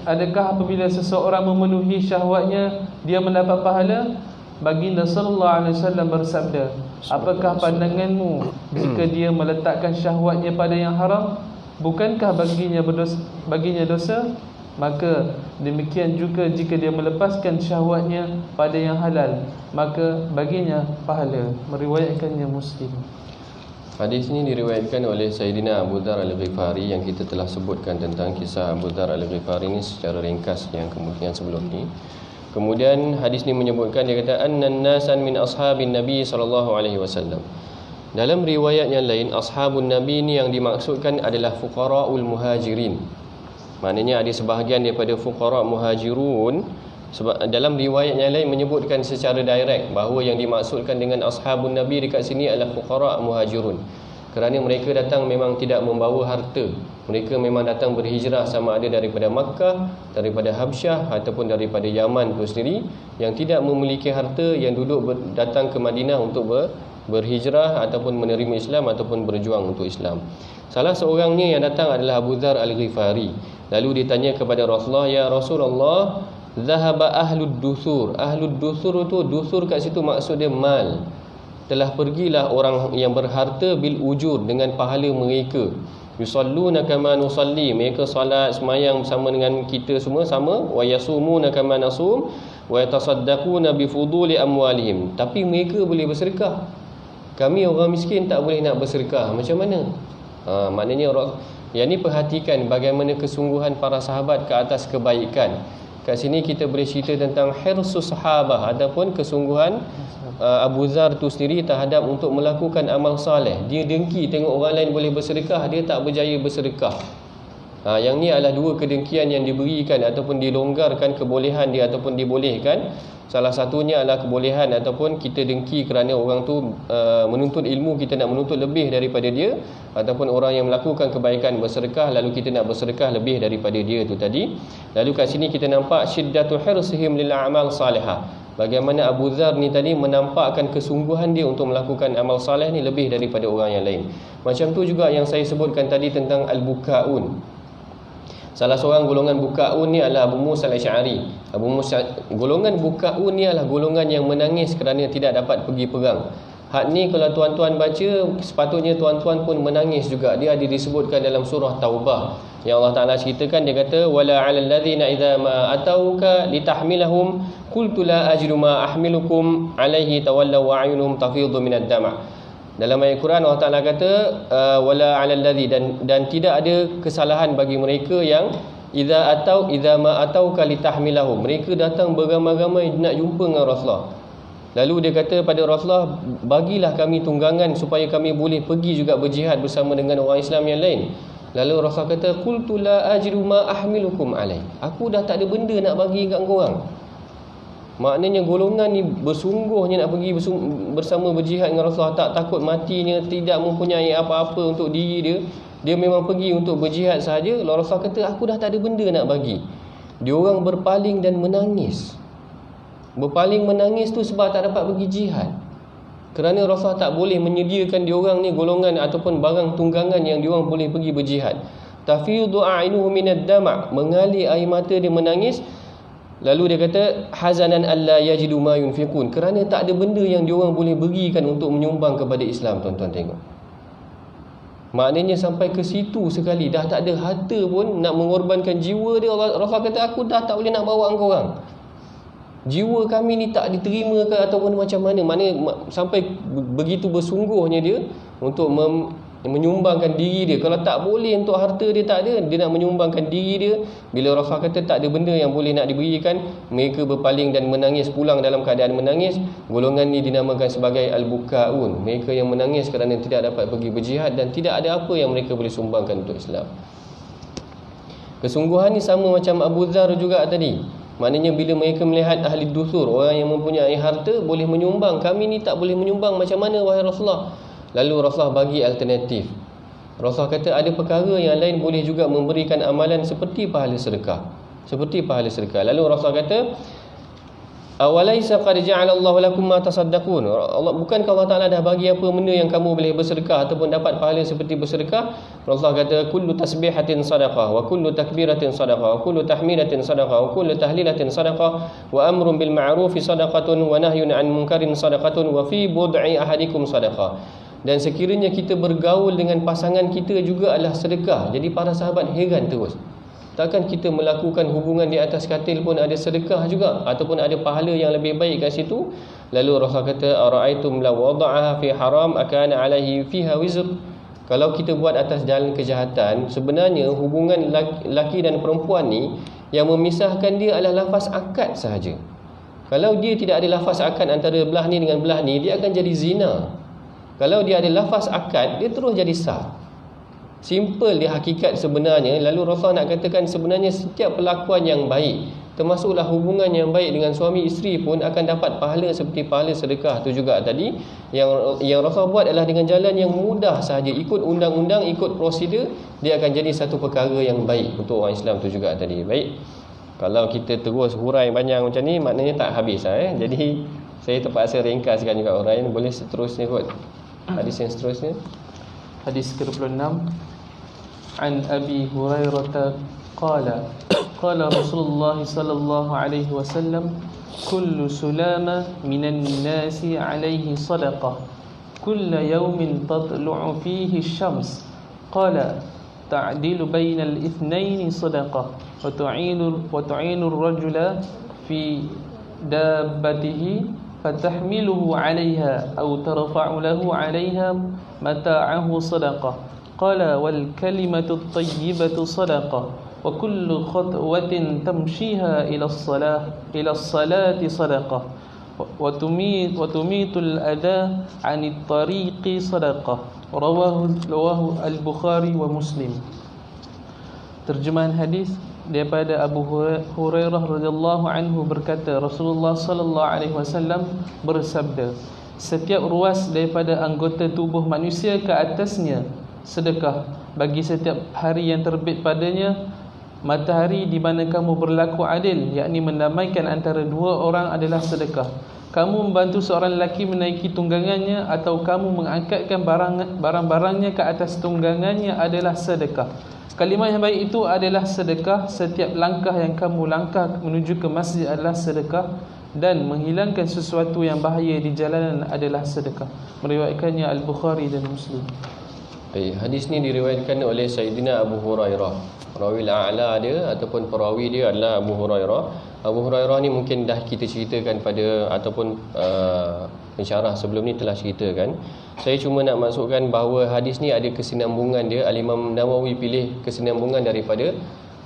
adakah apabila seseorang memenuhi syahwatnya dia mendapat pahala?" Baginda sallallahu alaihi wasallam bersabda, "Apakah pandanganmu jika dia meletakkan syahwatnya pada yang haram? Bukankah baginya dosa? Maka demikian juga jika dia melepaskan syahwatnya pada yang halal, maka baginya pahala." Meriwayatkannya Muslim. Hadis ini diriwayatkan oleh Sayyidina Abu Dzar Al-Ghifari, yang kita telah sebutkan tentang kisah Abu Dzar Al-Ghifari ini secara ringkas yang kemudian sebelum ini. Kemudian hadis ini menyebutkan, dia kata, "Annan nasan min ashabin Nabi sallallahu alaihi wasallam." Dalam riwayat yang lain, ashabun Nabi ni yang dimaksudkan adalah fuqara'ul muhajirin. Maknanya ada sebahagian daripada fuqara' muhajirun. Sebab dalam riwayat yang lain menyebutkan secara direct bahawa yang dimaksudkan dengan ashabun Nabi dekat sini adalah fuqara' muhajirun. Kerana mereka datang memang tidak membawa harta. Mereka memang datang berhijrah, sama ada daripada Makkah, daripada Habsyah ataupun daripada Yaman itu sendiri, yang tidak memiliki harta, yang duduk datang ke Madinah untuk berhijrah ataupun menerima Islam ataupun berjuang untuk Islam. Salah seorangnya yang datang adalah Abu Dzar Al-Ghifari. Lalu ditanya kepada Rasulullah, "Ya Rasulullah, zahaba ahlud dusur." Ahlud dusur itu, dusur kat situ maksud dia mal. Telah pergilah orang yang berharta bil ujur, dengan pahala mereka. Yusalluna kama nusalli, mereka solat semayang bersama dengan kita semua sama. Wa yasumuna kama nasum, wa yatasaddaquna bi fuduli amwalihim. Tapi mereka boleh bersedekah. Kami orang miskin tak boleh nak bersedekah. Macam mana? Maknanya yang ni perhatikan bagaimana kesungguhan para sahabat ke atas kebaikan. Kat sini kita boleh cerita tentang hirsus sahabah ataupun kesungguhan Abu Dzar tu sendiri terhadap untuk melakukan amal soleh. Dia dengki tengok orang lain boleh bersedekah, dia tak berjaya bersedekah. Yang ni adalah dua kedengkian yang diberikan ataupun dilonggarkan kebolehan dia ataupun dibolehkan. Salah satunya adalah kebolehan ataupun kita dengki kerana orang tu menuntut ilmu, kita nak menuntut lebih daripada dia, ataupun orang yang melakukan kebaikan bersedekah lalu kita nak bersedekah lebih daripada dia tu tadi. Lalu kat sini kita nampak syiddatu hirsihim lil a'mal salihah. Bagaimana Abu Dzar ni tadi menampakkan kesungguhan dia untuk melakukan amal saleh ni lebih daripada orang yang lain. Macam tu juga yang saya sebutkan tadi tentang al-bukaun. Salah seorang golongan bukaun ni adalah Abu Musa al-Asy'ari. Golongan bukaun ni adalah golongan yang menangis kerana tidak dapat pergi perang. Hak ni kalau tuan-tuan baca, sepatutnya tuan-tuan pun menangis juga. Dia ada disebutkan dalam surah Taubah, yang Allah Ta'ala ceritakan, dia kata, "Wala 'alal ladzina idza ma atauka litahmilahum qultu la ajidu ma ahmilukum 'alaihi tawallaw wa 'ayunuhum tafidhu minad dam'." Dalam ayat Quran Allah Ta'ala kata, "Wala 'alal ladzi," dan tidak ada kesalahan bagi mereka yang idza ma atauka litahmilahum. Mereka datang beramai-ramai nak jumpa dengan Rasulullah. Lalu dia kata pada Rasulullah, "Bagilah kami tunggangan supaya kami boleh pergi juga berjihad bersama dengan orang Islam yang lain." Lalu Rasulullah kata, "Qultu la ajidu ma ahmilukum alai." Aku dah tak ada benda nak bagi kat korang. Maknanya golongan ni bersungguhnya nak pergi bersama berjihad dengan Rasulullah, tak takut matinya, tidak mempunyai apa-apa untuk diri dia. Dia memang pergi untuk berjihad sahaja. Lalu Rasulullah kata, "Aku dah tak ada benda nak bagi." Dia orang berpaling dan menangis. Berpaling menangis tu sebab tak dapat pergi jihad. Kerana Rasulullah tak boleh menyediakan diorang ni golongan ataupun barang tunggangan yang diorang boleh pergi berjihad. Tafidhu a'ainuhu minad dam', mengalir air mata dia menangis. Lalu dia kata, "Hazanan alla yajidu ma yunfiqun," kerana tak ada benda yang diorang boleh berikan untuk menyumbang kepada Islam. Tuan-tuan tengok, maknanya sampai ke situ sekali, dah tak ada harta pun nak mengorbankan jiwa dia. Rasulullah kata, "Aku dah tak boleh nak bawa korang." jiwa kami ni tak diterima ke ataupun macam mana? Sampai begitu bersungguhnya dia untuk menyumbangkan diri dia. Kalau tak boleh untuk harta dia tak ada, dia nak menyumbangkan diri dia. Bila Rasulullah kata tak ada benda yang boleh nak diberikan, mereka berpaling dan menangis pulang dalam keadaan menangis. Golongan ni dinamakan sebagai al-bukaun, mereka yang menangis kerana tidak dapat pergi berjihad dan tidak ada apa yang mereka boleh sumbangkan untuk Islam. Kesungguhan ni sama macam Abu Dzar juga tadi. Maknanya bila mereka melihat ahli dusur, orang yang mempunyai harta boleh menyumbang, kami ni tak boleh menyumbang, macam mana wahai Rasulullah? Lalu Rasulullah bagi alternatif. Rasulullah kata ada perkara yang lain boleh juga memberikan amalan seperti pahala sedekah. Lalu Rasulullah kata, awalaisa qad ja'alallahu lakum ma tasaddaqun? Bukankah Allah Taala dah bagi apa benda yang kamu boleh bersedekah ataupun dapat pahala seperti bersedekah? Rasulullah kata, kullu tasbihatin sadaqah, wa kullu takbiratin sadaqah, wa kullu tahmidatin sadaqah, wa kullu tahlilatin sadaqah, wa amrun bil ma'rufi sadaqatun, wa nahyun 'an munkarin sadaqatun, wa fi bud'i ahadikum sadaqah. Dan sekiranya kita bergaul dengan pasangan kita juga adalah sedekah. Jadi para sahabat heran terus. Takkan kita melakukan hubungan di atas katil pun ada sedekah juga ataupun ada pahala yang lebih baik kat situ? Lalu Rasulullah kata, ara'aitum law wada'aha fi haram akana 'alaihi fiha wizr? Kalau kita buat atas jalan kejahatan, sebenarnya hubungan laki dan perempuan ni yang memisahkan dia adalah lafaz akad sahaja. Kalau dia tidak ada lafaz akad antara belah ni dengan belah ni, dia akan jadi zina. Kalau dia ada lafaz akad, dia terus jadi sah. Simple dia hakikat sebenarnya. Lalu Rasulullah nak katakan sebenarnya setiap perlakuan yang baik, termasuklah hubungan yang baik dengan suami isteri pun akan dapat pahala seperti pahala sedekah tu juga tadi. Yang Rasulullah buat adalah dengan jalan yang mudah sahaja, ikut undang-undang, ikut prosedur, dia akan jadi satu perkara yang baik untuk orang Islam tu juga tadi. Baik, kalau kita terus hurai panjang macam ni, maknanya tak habis Jadi saya terpaksa ringkaskan juga hurai. Boleh seterusnya kot, hadis yang seterusnya. Hadis ke-26, an Abi Hurairah qala qala Rasulullah sallallahu alaihi wasallam, kullu sulama minan nasi alaihi sadaqah, kullu yawmin tatlu'u fihi asy-syams, qala ta'dilu bainal ithnaini sadaqah, wa tu'inu ar-rajula fi dabbatihi فتحمله عليها أو ترفع له عليها متاعه صدقة. قال والكلمة الطيبة صدقة، وكل خطوة تمشيها إلى الصلاة صدقة، وتميت الأذى عن الطريق صدقة. رواه البخاري ومسلم. Terjemahan hadis daripada Abu Hurairah radhiyallahu anhu berkata, Rasulullah sallallahu alaihi wasallam bersabda, setiap ruas daripada anggota tubuh manusia ke atasnya sedekah, bagi setiap hari yang terbit padanya matahari di mana kamu berlaku adil, yakni mendamaikan antara dua orang, adalah sedekah. Kamu membantu seorang lelaki menaiki tunggangannya atau kamu mengangkatkan barang-barangnya ke atas tunggangannya adalah sedekah. Kalimah yang baik itu adalah sedekah. Setiap langkah yang kamu langkah menuju ke masjid adalah sedekah, dan menghilangkan sesuatu yang bahaya di jalanan adalah sedekah. Meriwayatkannya Al-Bukhari dan Muslim. Hadis ni diriwayatkan oleh Sayyidina Abu Hurairah. Rawi al-a'la dia ataupun perawi dia adalah Abu Hurairah. Abu Hurairah ni mungkin dah kita ceritakan pada ataupun pensyarah sebelum ni telah ceritakan. Saya cuma nak masukkan bahawa hadis ni ada kesinambungan dia. Al-Imam Nawawi pilih kesinambungan daripada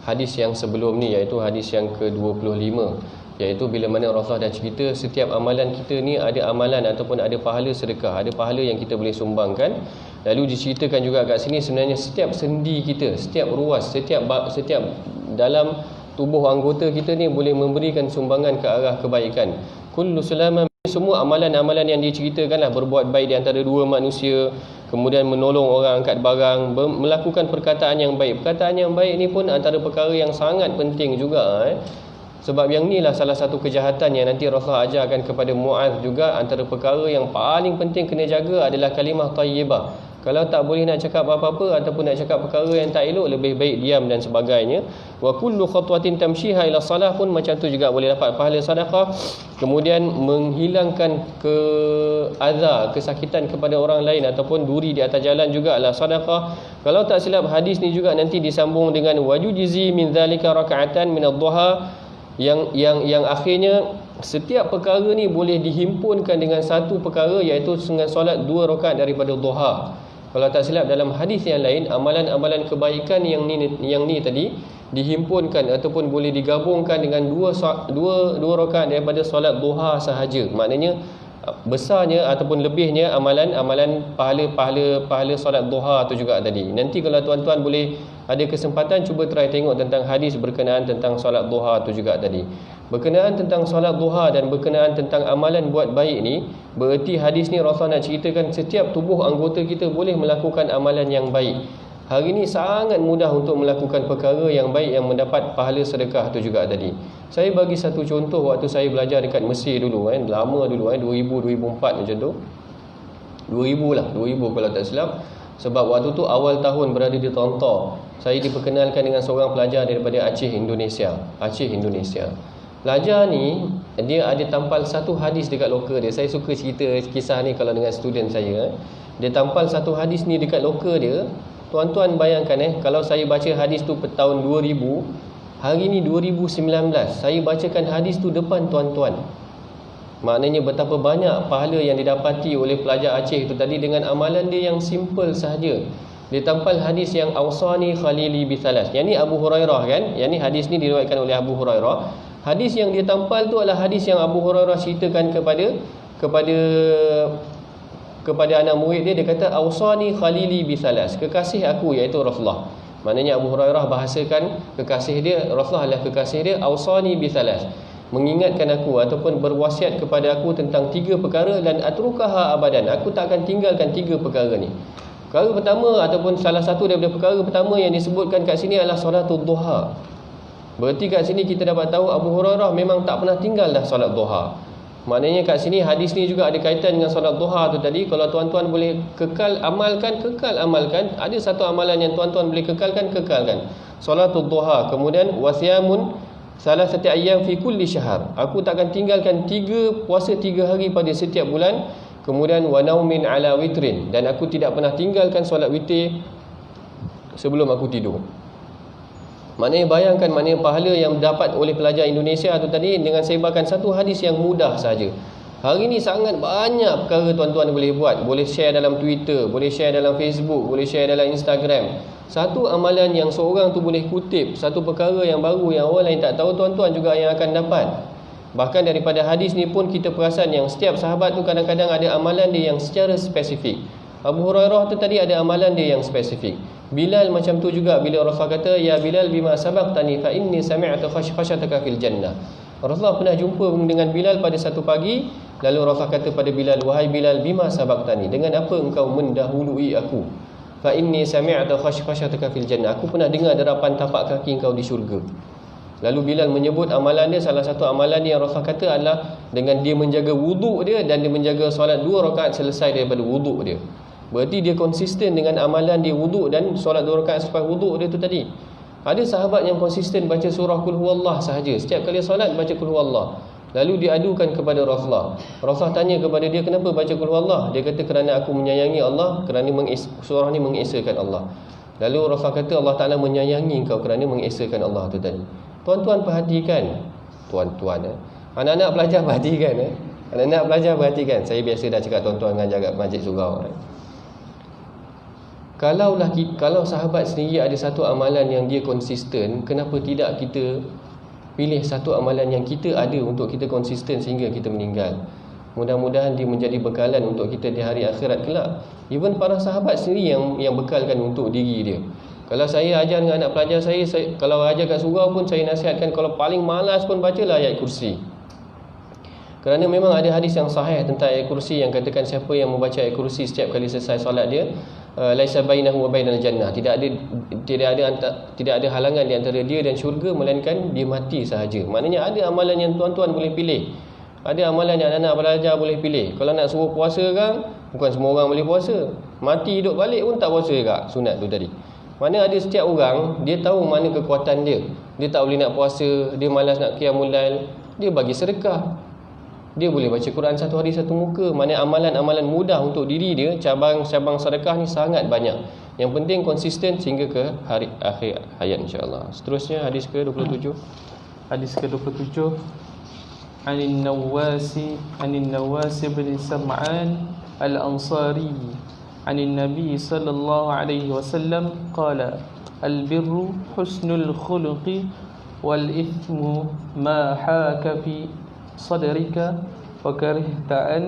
hadis yang sebelum ni, iaitu hadis yang ke-25, iaitu bila mana Rasulullah dah cerita setiap amalan kita ni ada amalan ataupun ada pahala sedekah, ada pahala yang kita boleh sumbangkan. Lalu diceritakan juga kat sini sebenarnya setiap sendi kita, setiap ruas, setiap dalam tubuh anggota kita ni boleh memberikan sumbangan ke arah kebaikan. Kullu sulama, semua amalan-amalan yang diceritakanlah, berbuat baik di antara dua manusia, kemudian menolong orang angkat barang, melakukan perkataan yang baik. Perkataan yang baik ni pun antara perkara yang sangat penting juga. Sebab yang ni lah salah satu kejahatan yang nanti Rasulullah ajarkan kepada Mu'adz juga. Antara perkara yang paling penting kena jaga adalah kalimah tayyibah. Kalau tak boleh nak cakap apa-apa ataupun nak cakap perkara yang tak elok, lebih baik diam dan sebagainya. Wa kullu khatwatin tamshiha ila salah pun macam tu juga boleh dapat pahala sedekah. Kemudian menghilangkan kesakitan kepada orang lain ataupun duri di atas jalan juga adalah sedekah. Kalau tak silap hadis ni juga nanti disambung dengan wajujzi min zalika raka'atan min ad-duha yang akhirnya setiap perkara ni boleh dihimpunkan dengan satu perkara, iaitu dengan solat 2 rakaat daripada duha. Kalau tak silap dalam hadis yang lain, amalan-amalan kebaikan yang ni tadi dihimpunkan ataupun boleh digabungkan dengan dua rakaat daripada solat duha sahaja. Maknanya besarnya ataupun lebihnya amalan pahala solat duha tu juga tadi. Nanti kalau tuan-tuan boleh ada kesempatan, cuba try tengok tentang hadis berkenaan tentang solat duha tu juga tadi. Berkenaan tentang solat duha dan berkenaan tentang amalan buat baik ni, bererti hadis ni Rasulullah nak ceritakan setiap tubuh anggota kita boleh melakukan amalan yang baik. Hari ni sangat mudah untuk melakukan perkara yang baik yang mendapat pahala sedekah tu juga tadi. Saya bagi satu contoh waktu saya belajar dekat Mesir dulu, lama dulu, 2000-2004 macam tu. 2000 kalau tak silap. Sebab waktu tu awal tahun berada di Toronto, saya diperkenalkan dengan seorang pelajar daripada Aceh, Indonesia. Pelajar ni dia ada tampal satu hadis dekat loker dia. Saya suka cerita kisah ni kalau dengan student saya. Dia tampal satu hadis ni dekat loker dia. Tuan-tuan bayangkan kalau saya baca hadis tu tahun 2000, hari ni 2019, saya bacakan hadis tu depan tuan-tuan. Maknanya betapa banyak pahala yang didapati oleh pelajar Aceh itu tadi dengan amalan dia yang simple sahaja. Dia tampal hadis yang awsani khalili bithalas. Yang ni Abu Hurairah kan? Yang ni hadis ni diriwayatkan oleh Abu Hurairah. Hadis yang dia tampal tu adalah hadis yang Abu Hurairah ceritakan kepada anak murid dia. Dia kata awsani khalili bithalas, kekasih aku iaitu Rasulullah. Maknanya Abu Hurairah bahasakan kekasih dia, Rasulullah adalah kekasih dia, awsani bithalas, mengingatkan aku ataupun berwasiat kepada aku tentang 3 perkara, dan atrukaha abadan, aku tak akan tinggalkan 3 perkara ni. Perkara pertama ataupun salah satu daripada perkara pertama yang disebutkan kat sini adalah solatul duha. Berarti kat sini kita dapat tahu Abu Hurairah memang tak pernah tinggal dah solat duha. Maknanya kat sini hadis ni juga ada kaitan dengan solat duha tu tadi. Kalau tuan-tuan boleh kekal amalkan. Ada satu amalan yang tuan-tuan boleh kekalkan. Solatul duha. Kemudian wasyamun salasati ayyam fi kulli syahr. Aku takkan tinggalkan 3 puasa 3 hari pada setiap bulan. Kemudian wa naumin ala witrin, dan aku tidak pernah tinggalkan solat witir sebelum aku tidur. Maknanya bayangkan pahala yang dapat oleh pelajar Indonesia tu tadi dengan sebarkan satu hadis yang mudah saja. Hari ni sangat banyak perkara tuan-tuan boleh buat. Boleh share dalam Twitter, boleh share dalam Facebook, boleh share dalam Instagram. Satu amalan yang seorang tu boleh kutip, satu perkara yang baru yang orang lain tak tahu, tuan-tuan juga yang akan dapat. Bahkan daripada hadis ni pun kita perasan yang setiap sahabat tu kadang-kadang ada amalan dia yang secara spesifik. Abu Hurairah tu tadi ada amalan dia yang spesifik. Bilal macam tu juga, bila Rasulullah kata ya Bilal bima sabaqtani fa inni sami'tu khashyataka fil jannah. Rasulullah pernah jumpa dengan Bilal pada satu pagi, lalu Rasulullah kata pada Bilal, wahai Bilal, bima sabaqtani, dengan apa engkau mendahului aku? Fa inni sami'tu khashyataka fil jannah. Aku pernah dengar derapan tapak kaki engkau di syurga. Lalu Bilal menyebut amalan dia, salah satu amalan dia yang Rasulullah kata adalah dengan dia menjaga wuduk dia dan dia menjaga solat 2 rakaat selesai daripada wuduk dia. Berarti dia konsisten dengan amalan dia wuduk dan solat 2 rakaat selepas wuduk dia tu tadi. Ada sahabat yang konsisten baca surah Qul Huwallah sahaja. Setiap kali solat baca Qul Huwallah. Lalu dia adukan kepada Rasulullah. Rasulullah tanya kepada dia, kenapa baca Qul Huwallah? Dia kata kerana aku menyayangi Allah, kerana surah ni mengesakan Allah. Lalu Rasulullah kata Allah Ta'ala menyayangi engkau kerana mengesakan Allah tu tadi. Tuan-tuan perhatikan. Anak-anak pelajar perhatikan. Anak-anak pelajar perhatikan. Saya biasa dah cakap tuan-tuan mengajar kat masjid surau. Kalau sahabat sendiri ada satu amalan yang dia konsisten, kenapa tidak kita pilih satu amalan yang kita ada untuk kita konsisten sehingga kita meninggal? Mudah-mudahan dia menjadi bekalan untuk kita di hari akhirat kelak. Even para sahabat sendiri yang bekalkan untuk diri dia. Kalau saya ajar dengan anak pelajar saya kalau ajar kat surau pun saya nasihatkan, kalau paling malas pun bacalah ayat kursi. Kerana memang ada hadis yang sahih tentang ayat kursi yang katakan siapa yang membaca ayat kursi setiap kali selesai solat dia, laisa bainahu wa bainal jannah, tidak ada halangan di antara dia dan syurga melainkan dia mati sahaja. Maknanya ada amalan yang tuan-tuan boleh pilih. Ada amalan yang anak-anak belajar boleh pilih. Kalau nak suruh puasa kan, bukan semua orang boleh puasa. Mati hidup balik pun tak puasa juga sunat tu tadi. Mana ada setiap orang, dia tahu mana kekuatan dia. Dia tak boleh nak puasa, dia malas nak qiyamul lail, dia bagi sedekah. Dia boleh baca Quran satu hari satu muka. Mana amalan-amalan mudah untuk diri dia, cabang-cabang sedekah ni sangat banyak. Yang penting konsisten sehingga ke hari akhir hayat insya-Allah. Seterusnya hadis ke-27. Hadis ke-27 Anin Nawas bin Sam'an Al-Ansari Anin Nabi sallallahu alaihi wasallam qala al-birru husnul khuluqi wal ithmu ma haka fi sadrika wa karihta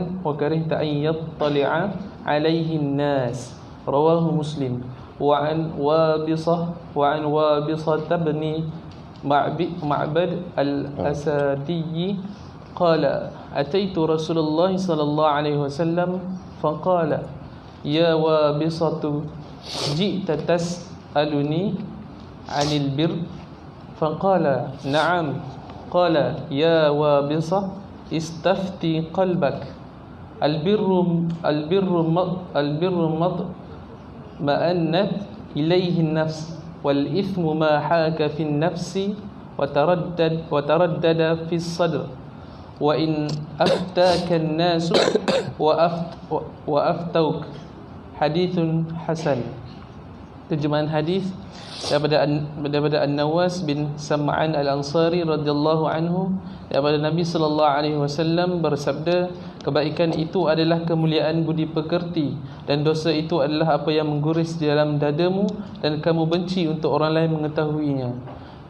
an yattali'a alaihi an-nas. Rawahu Muslim. وعن وابصة بن معبد الأسدي قال أتيت رسول الله صلى الله عليه وسلم فقال يا وابصة جئت تسألني عن البر فقال نعم قال يا وابصة استفتي قلبك البر ما أنت إليه النفس والإثم ما حاك في النفس وتردد في الصدر وإن أفتاك الناس وأفتوك. حديث حسن. Terjemahan hadis daripada An-Nawas bin Sam'an Al-Ansari radhiyallahu anhu, daripada Nabi sallallahu alaihi wasallam bersabda, kebaikan itu adalah kemuliaan budi pekerti dan dosa itu adalah apa yang mengguris di dalam dadamu dan kamu benci untuk orang lain mengetahuinya.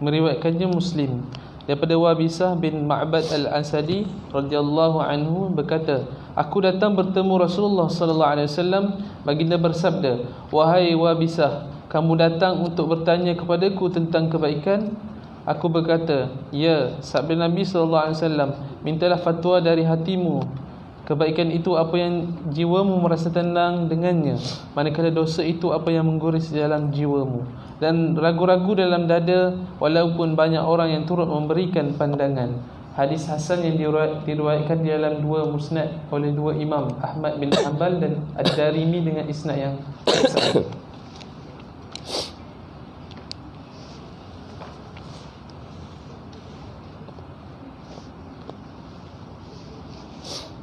Meriwayatkannya Muslim. Daripada Wabisah bin Ma'bad Al-Asadi radhiyallahu anhu berkata, aku datang bertemu Rasulullah sallallahu alaihi wasallam. Baginda bersabda, wahai Wabisah, kamu datang untuk bertanya kepadaku tentang kebaikan? Aku berkata, ya. Sabda Nabi sallallahu alaihi wasallam, mintalah fatwa dari hatimu. Kebaikan itu apa yang jiwamu merasa tenang dengannya, manakala dosa itu apa yang mengguris di dalam jiwamu dan ragu-ragu dalam dada, walaupun banyak orang yang turut memberikan pandangan. Hadis hasan yang diriwayatkan di dalam dua musnad oleh dua imam, Ahmad bin Hanbal dan Ad-Darimi dengan isnad yang hasan.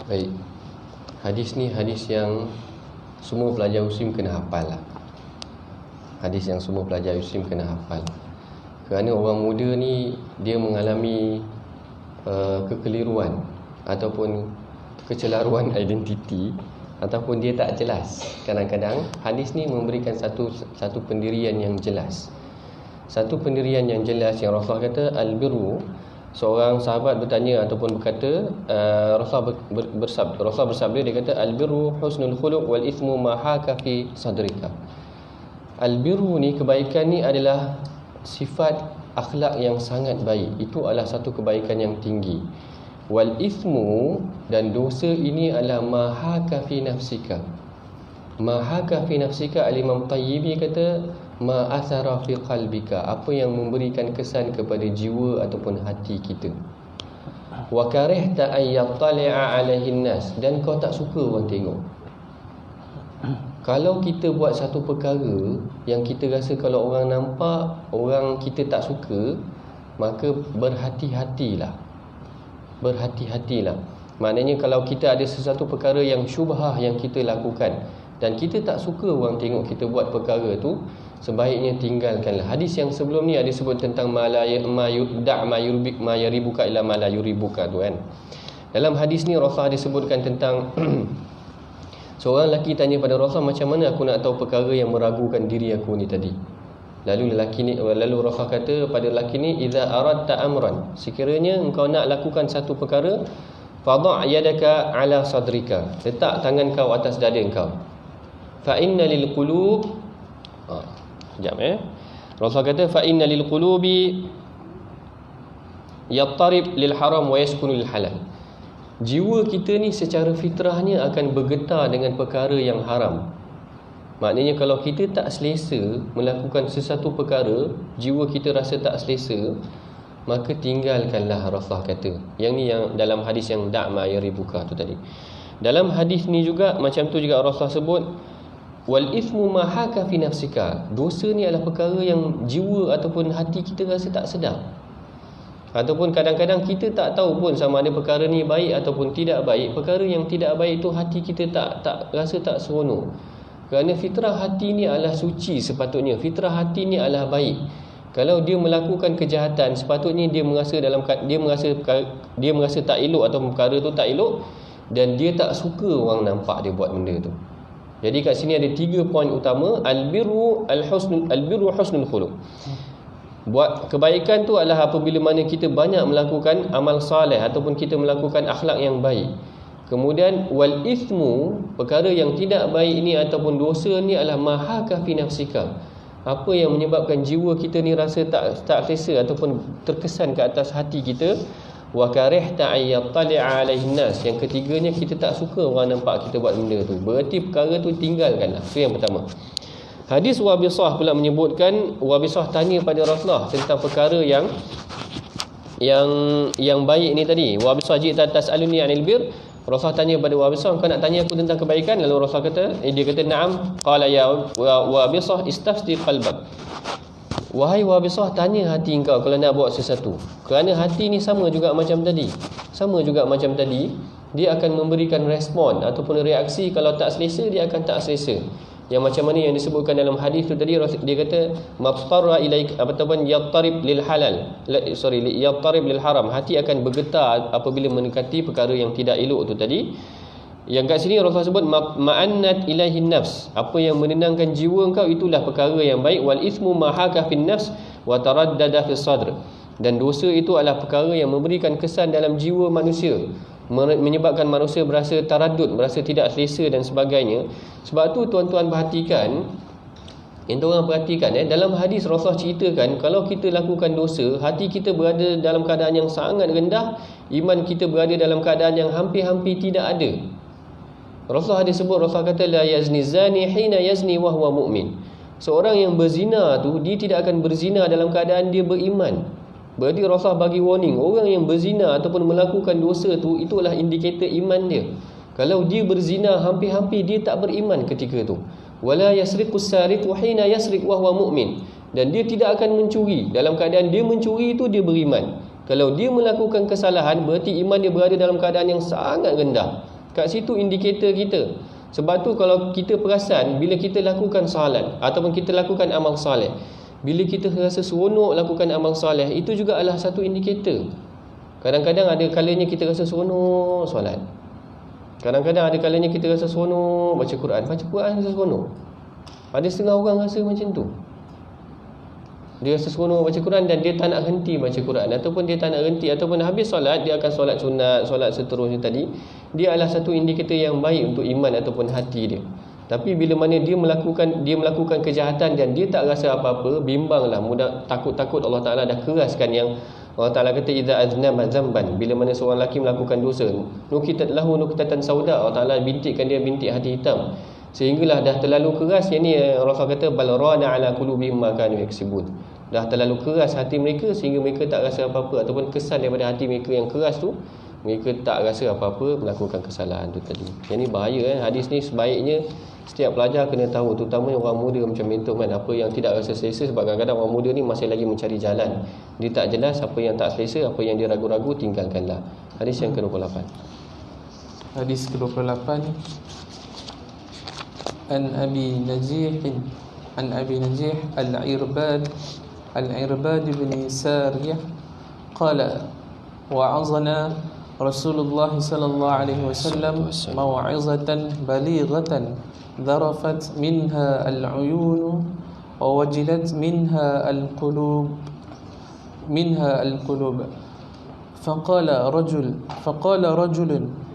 Baik. Hadis ni hadis yang semua pelajar Muslim kena hafal lah. Hadis yang semua pelajar Muslim kena hafal. Kerana orang muda ni dia mengalami kekeliruan ataupun kecelaruan identiti, ataupun dia tak jelas. Kadang-kadang hadis ni memberikan satu pendirian yang jelas. Satu pendirian yang jelas yang Rasulullah kata al-birru. Seorang sahabat bertanya ataupun berkata, Rasulullah bersabda, dia kata al-birru husnul khuluq wal ithmu ma haka fi sadrika. Al-birru ni, kebaikan ni adalah sifat akhlak yang sangat baik. Itu adalah satu kebaikan yang tinggi. Wal ithmu, dan dosa ini adalah ma haka fi nafsika. Ma haka fi nafsika, Al-Imam Tayyibi kata ma athara fi qalbika, apa yang memberikan kesan kepada jiwa ataupun hati kita. Wa karihta an yattali'a 'alaihin nas, dan kau tak suka orang tengok. Kalau kita buat satu perkara yang kita rasa kalau orang nampak, orang kita tak suka, maka berhati-hatilah. Berhati-hatilah. Maknanya kalau kita ada sesuatu perkara yang syubhah yang kita lakukan dan kita tak suka orang tengok kita buat perkara tu, sebaiknya tinggalkanlah. Hadis yang sebelum ni ada sebut tentang ma yaribuka ila ma la yuribuka tu kan. Dalam hadis ni Rasulullah disebutkan tentang seorang lelaki tanya pada Rasulullah, macam mana aku nak tahu perkara yang meragukan diri aku ni tadi. Lalu Rasulullah kata pada lelaki ni, idza aradta amran, sekiranya engkau nak lakukan satu perkara, fadha' yadaka ala sadrika, letak tangan kau atas dada engkau. Fa inna lil qulub, Rasulullah kata fa inna lil qulubi yattarib lil haram wa yaskunu lil halal. Jiwa kita ni secara fitrahnya akan bergetar dengan perkara yang haram. Maknanya kalau kita tak selesa melakukan sesuatu perkara, jiwa kita rasa tak selesa, maka tinggalkanlah, Rasulullah kata. Yang ni yang dalam hadis yang da'ma yaribuka tu tadi. Dalam hadis ni juga macam tu juga Rasulullah sebut wal ithmu ma haka fi nafsika. Dosa ni adalah perkara yang jiwa ataupun hati kita rasa tak sedap. Ataupun kadang-kadang kita tak tahu pun sama ada perkara ni baik ataupun tidak baik. Perkara yang tidak baik tu hati kita tak rasa tak seronok. Kerana fitrah hati ni adalah suci sepatutnya. Fitrah hati ni adalah baik. Kalau dia melakukan kejahatan, sepatutnya dia merasa tak elok atau perkara tu tak elok, dan dia tak suka orang nampak dia buat benda tu. Jadi kat sini ada 3 poin utama. Albirru husnul khuluq. Buat kebaikan tu adalah apabila mana kita banyak melakukan amal soleh ataupun kita melakukan akhlak yang baik. Kemudian wal ithmu, perkara yang tidak baik ini ataupun dosa ni adalah mahaka fi nafsika. Apa yang menyebabkan jiwa kita ni rasa tak selesa ataupun terkesan ke atas hati kita. Wa karihta ayyattali'a 'alaihin nas. Yang ketiganya, kita tak suka orang nampak kita buat benda tu. Berarti perkara tu tinggalkanlah. Itu yang pertama. Hadis Wabisah pula menyebutkan, Wabisah tanya pada Rasulullah tentang perkara yang baik ni tadi. Wabisah jita tas'aluni 'anil bir. Rasulullah tanya pada Wabisah, kau nak tanya aku tentang kebaikan? Lalu Rasulullah kata, dia kata na'am. Qala ya Wabisah istafti qalbak. Wahai Wabisah, tanya hati engkau kalau nak buat sesuatu. Kerana hati ni sama juga macam tadi. Dia akan memberikan respon ataupun reaksi. Kalau tak selesa, dia akan tak selesa. Yang macam mana yang disebutkan dalam hadis tu tadi, dia kata maftarra ilaik ataupun yattarib lil haram. Hati akan bergetar apabila mendekati perkara yang tidak elok tu tadi. Yang kat sini Rasulullah sebut ma'annat ilaihin nafs. Apa yang menenangkan jiwa engkau itulah perkara yang baik. Wal ismu mahaka fin nafs wa taraddada fis sadr. Dan dosa itu adalah perkara yang memberikan kesan dalam jiwa manusia, menyebabkan manusia berasa taradud, berasa tidak selesa dan sebagainya. Sebab tu tuan-tuan perhatikan, dalam hadis Rasulullah ceritakan, kalau kita lakukan dosa, hati kita berada dalam keadaan yang sangat rendah, iman kita berada dalam keadaan yang hampir-hampir tidak ada. Rasulullah kata la yazni zani hina yazni wa huwa mu'min. Seorang yang berzina tu, dia tidak akan berzina dalam keadaan dia beriman. Berarti Rasulullah bagi warning, orang yang berzina ataupun melakukan dosa tu, itulah indikator iman dia. Kalau dia berzina, hampir-hampir dia tak beriman ketika tu. Wala yasriqus sariqu hina yasriq wa huwa mu'min. Dan dia tidak akan mencuri dalam keadaan dia mencuri itu dia beriman. Kalau dia melakukan kesalahan, berarti iman dia berada dalam keadaan yang sangat rendah. Kat situ indikator kita. Sebab tu kalau kita perasan, bila kita lakukan solat ataupun kita lakukan amal soleh, bila kita rasa seronok lakukan amal soleh, itu juga adalah satu indikator. Kadang-kadang ada kalanya kita rasa seronok solat. Kadang-kadang ada kalanya kita rasa seronok baca Quran. Baca Quran rasa seronok. Ada setengah orang rasa macam tu. Dia rasa seronok baca Quran dan dia tak nak henti baca Quran, ataupun dia tak nak henti, ataupun habis solat dia akan solat sunat, solat seterusnya tadi. Dia adalah satu indikator yang baik untuk iman ataupun hati dia. Tapi bila mana dia melakukan kejahatan dan dia tak rasa apa-apa, bimbanglah, mudah takut Allah Taala dah keraskan yang Allah Taala kata idza aznaba zamban. Bila mana seorang lelaki melakukan dosa, nukitat lahu nukitatan sauda, Allah Taala bintikkan dia bintik hati hitam. Sehinggalah dah terlalu keras. Yang ni Rasul kata bal rana ala qulubihim ma kanu yaksibun. Dah terlalu keras hati mereka sehingga mereka tak rasa apa-apa, ataupun kesan daripada hati mereka yang keras tu, mereka tak rasa apa-apa melakukan kesalahan tu tadi. Yang ni bahaya Hadis ni sebaiknya setiap pelajar kena tahu, terutama orang muda macam mentor kan, apa yang tidak rasa selesa. Sebab kadang-kadang orang muda ni masih lagi mencari jalan. Dia tak jelas apa yang tak selesa, apa yang dia ragu-ragu, tinggalkanlah. Hadis yang ke-28. Hadis ke-28. An Abi Najih Al-Irbad bin Sariyah qala wa'azana Rasulullah sallallahu alaihi wasallam maw'izatan balighatan dharafat minha al-uyun wa wajilat minha al-qulub فقال رجل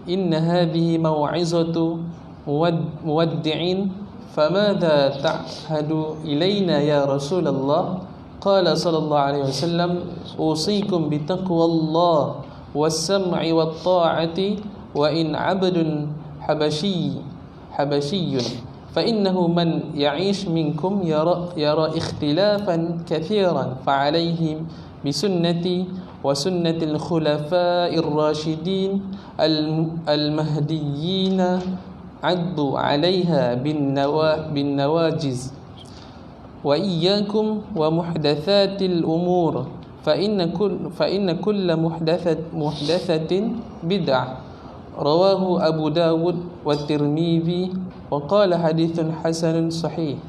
إن هذه موعظة مودع فماذا تعهد إلينا يا رسول الله قال صلى الله عليه وسلم أوصيكم بتقوى الله والسمع والطاعة وإن عبد حبشي فإنه من يعيش منكم يرى اختلافا كثيرا فعليه بسنتي وسنة الخلفاء الراشدين المهديين عضوا عليها بالنواجز وإياكم ومحدثات الأمور فإن كل محدثة بدعة رواه أبو داود والترمذي وقال حديث حسن صحيح.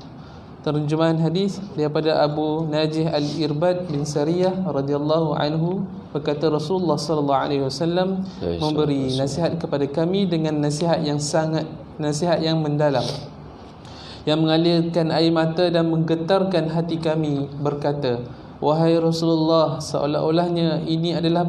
Terjemahan hadis daripada Abu Najih Al-Irbad bin Sariyah radhiyallahu anhu, berkata Rasulullah sallallahu alaihi wasallam memberi nasihat kepada kami dengan nasihat yang mendalam, yang mengalirkan air mata dan menggetarkan hati kami, berkata, wahai Rasulullah, seolah-olahnya ini adalah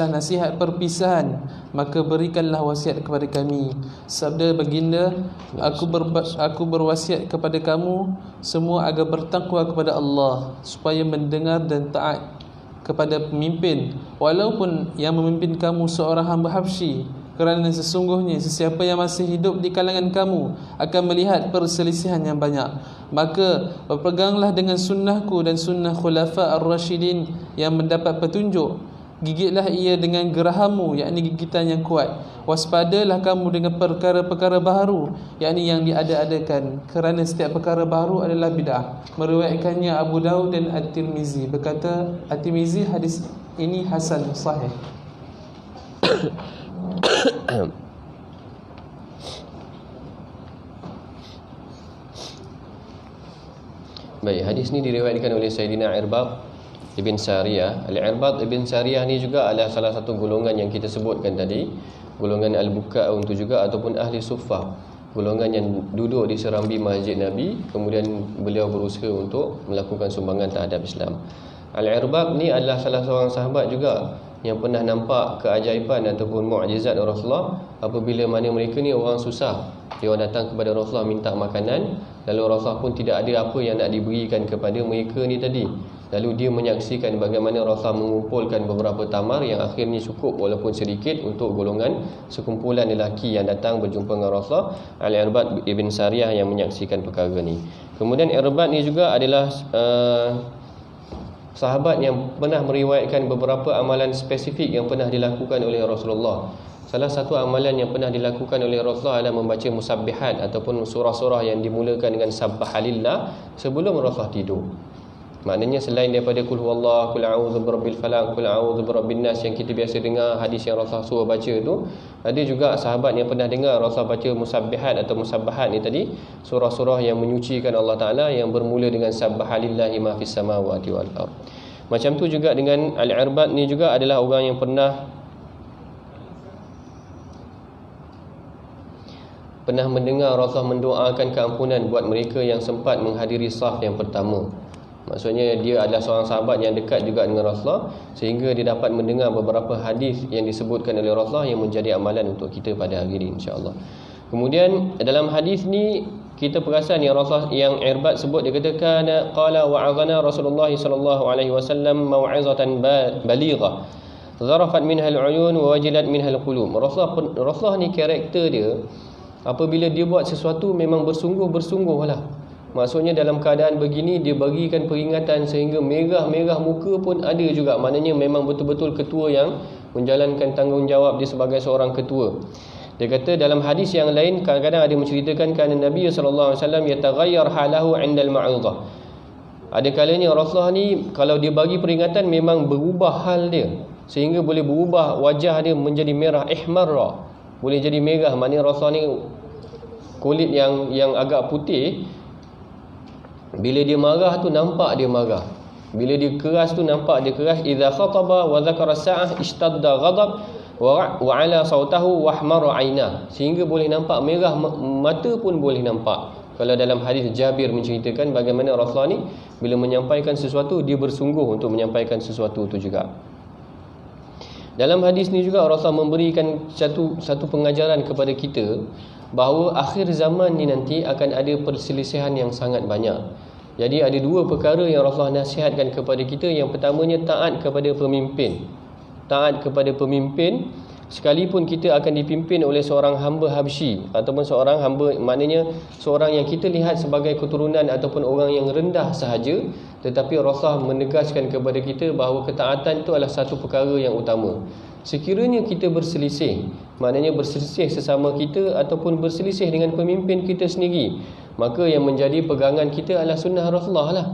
nasihat perpisahan, maka berikanlah wasiat kepada kami. Sabda baginda, aku berwasiat kepada kamu semua agar bertakwa kepada Allah, supaya mendengar dan taat kepada pemimpin, walaupun yang memimpin kamu seorang hamba Habsyi, kerana sesungguhnya sesiapa yang masih hidup di kalangan kamu akan melihat perselisihan yang banyak. Maka berpeganglah dengan sunnahku dan sunnah khulafa ar-rasyidin yang mendapat petunjuk. Gigitlah ia dengan gerahammu, yakni gigitan yang kuat. Waspadalah kamu dengan perkara-perkara baharu, yakni yang diada-adakan, kerana setiap perkara baharu adalah bid'ah. Meriwayatkannya Abu Daud dan At-Tirmizi. Berkata At-Tirmizi, hadis ini hasan sahih. Baik, hadis ni diriwayatkan oleh Sayyidina Irbad Ibn Sariyah. Al-Irbad Ibn Sariyah ni juga adalah salah satu golongan yang kita sebutkan tadi, golongan Al-Buka'un tu juga, ataupun Ahli Suffah, golongan yang duduk di serambi Masjid Nabi, kemudian beliau berusaha untuk melakukan sumbangan terhadap Islam. Al-Irbad ni adalah salah seorang sahabat juga yang pernah nampak keajaiban ataupun mukjizat Rasulullah apabila mana mereka ni orang susah. Dia orang datang kepada Rasulullah minta makanan, lalu Rasulullah pun tidak ada apa yang nak diberikan kepada mereka ni tadi. Lalu dia menyaksikan bagaimana Rasulullah mengumpulkan beberapa tamar yang akhirnya cukup walaupun sedikit untuk golongan sekumpulan lelaki yang datang berjumpa dengan Rasulullah. Al-Irbad Ibn Sariyah yang menyaksikan perkara ni. Kemudian Irbad ni juga adalah sahabat yang pernah meriwayatkan beberapa amalan spesifik yang pernah dilakukan oleh Rasulullah. Salah satu amalan yang pernah dilakukan oleh Rasulullah adalah membaca musabbihat ataupun surah-surah yang dimulakan dengan subhanallah sebelum Rasulullah tidur. Maknanya selain daripada qul huwallahu, qul a'udzu birabbil falaq, qul a'udzu birabbin nas yang kita biasa dengar hadis yang Rasulullah suruh baca tu, ada juga sahabat yang pernah dengar Rasulullah baca musabbihat atau musabbahat ni tadi, surah-surah yang menyucikan Allah Taala yang bermula dengan subhanallahi ma fis samawati wal ard. Macam tu juga dengan Al-Irbad ni juga adalah orang yang pernah mendengar Rasulullah mendoakan keampunan buat mereka yang sempat menghadiri saf yang pertama. Maksudnya dia adalah seorang sahabat yang dekat juga dengan Rasulullah, sehingga dia dapat mendengar beberapa hadis yang disebutkan oleh Rasulullah yang menjadi amalan untuk kita pada hari ini, insya-Allah. Kemudian dalam hadis ni kita perasan yang Rasulullah, yang Irbad sebut, dia kata kana qala wa'azana Rasulullah sallallahu alaihi wasallam mau'izatan balighah zarafat minha al-uyun wa wajilat minha al-qulub. Rasulullah ni karakter dia apabila dia buat sesuatu memang bersungguh-bersungguh lah. Maksudnya dalam keadaan begini dia bagikan peringatan sehingga merah-merah muka pun ada juga. Maknanya memang betul-betul ketua yang menjalankan tanggungjawab dia sebagai seorang ketua. Dia kata dalam hadis yang lain kadang-kadang ada menceritakan kerana Nabi SAW yataghayyar halahu 'inda al-ma'idhah. Ada kalanya Rasulullah ni kalau dia bagi peringatan memang berubah hal dia, sehingga boleh berubah wajah dia menjadi merah, ihmarra, boleh jadi merah. Maknanya Rasulullah ni kulit yang agak putih, bila dia marah tu nampak dia marah, bila dia keras tu nampak dia keras. Idza khataba wa dzakara sa'ah ishtadda ghadab wa 'ala sautahu wa ahmara 'ainah, sehingga boleh nampak merah mata pun boleh nampak. Kalau dalam hadis Jabir menceritakan bagaimana Rasulullah ni bila menyampaikan sesuatu dia bersungguh untuk menyampaikan sesuatu itu juga. Dalam hadis ni juga Rasulullah memberikan satu pengajaran kepada kita bahawa akhir zaman ni nanti akan ada perselisihan yang sangat banyak. Jadi ada dua perkara yang Rasulullah nasihatkan kepada kita. Yang pertamanya taat kepada pemimpin. Taat kepada pemimpin sekalipun kita akan dipimpin oleh seorang hamba Habsyi ataupun seorang hamba, maknanya seorang yang kita lihat sebagai keturunan ataupun orang yang rendah sahaja, tetapi Rasulullah menegaskan kepada kita bahawa ketaatan itu adalah satu perkara yang utama. Sekiranya kita berselisih, maknanya berselisih sesama kita ataupun berselisih dengan pemimpin kita sendiri, maka yang menjadi pegangan kita adalah sunnah Rasulullah lah.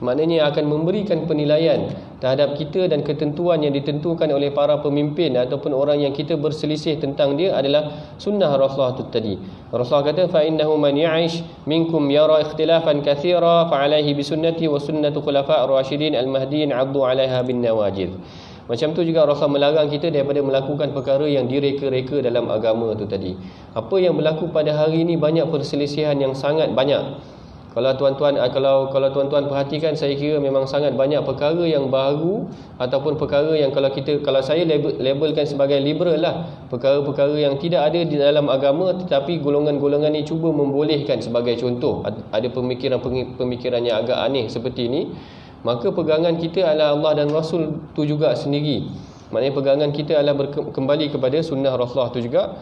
Maknanya akan memberikan penilaian terhadap kita dan ketentuan yang ditentukan oleh para pemimpin ataupun orang yang kita berselisih tentang dia adalah sunnah Rasulullah itu tadi. Rasulullah kata fa innahu man ya'ish minkum yara ikhtilafan katsira fa alaihi bi sunnati wa sunnatu khulafa' ar-rasyidin al-mahdiyyin 'addu 'alaiha bin nawajid. Macam tu juga Rasulullah melarang kita daripada melakukan perkara yang direka-reka dalam agama tu tadi. Apa yang berlaku pada hari ini, banyak perselisihan yang sangat banyak. Kalau tuan-tuan perhatikan, saya kira memang sangat banyak perkara yang baru ataupun perkara yang kalau saya labelkan sebagai liberal lah, perkara-perkara yang tidak ada di dalam agama tetapi golongan-golongan ni cuba membolehkan. Sebagai contoh, ada pemikiran yang agak aneh seperti ini, maka pegangan kita adalah Allah dan Rasul tu juga sendiri. Maknanya pegangan kita adalah kembali kepada sunnah Rasulullah tu juga.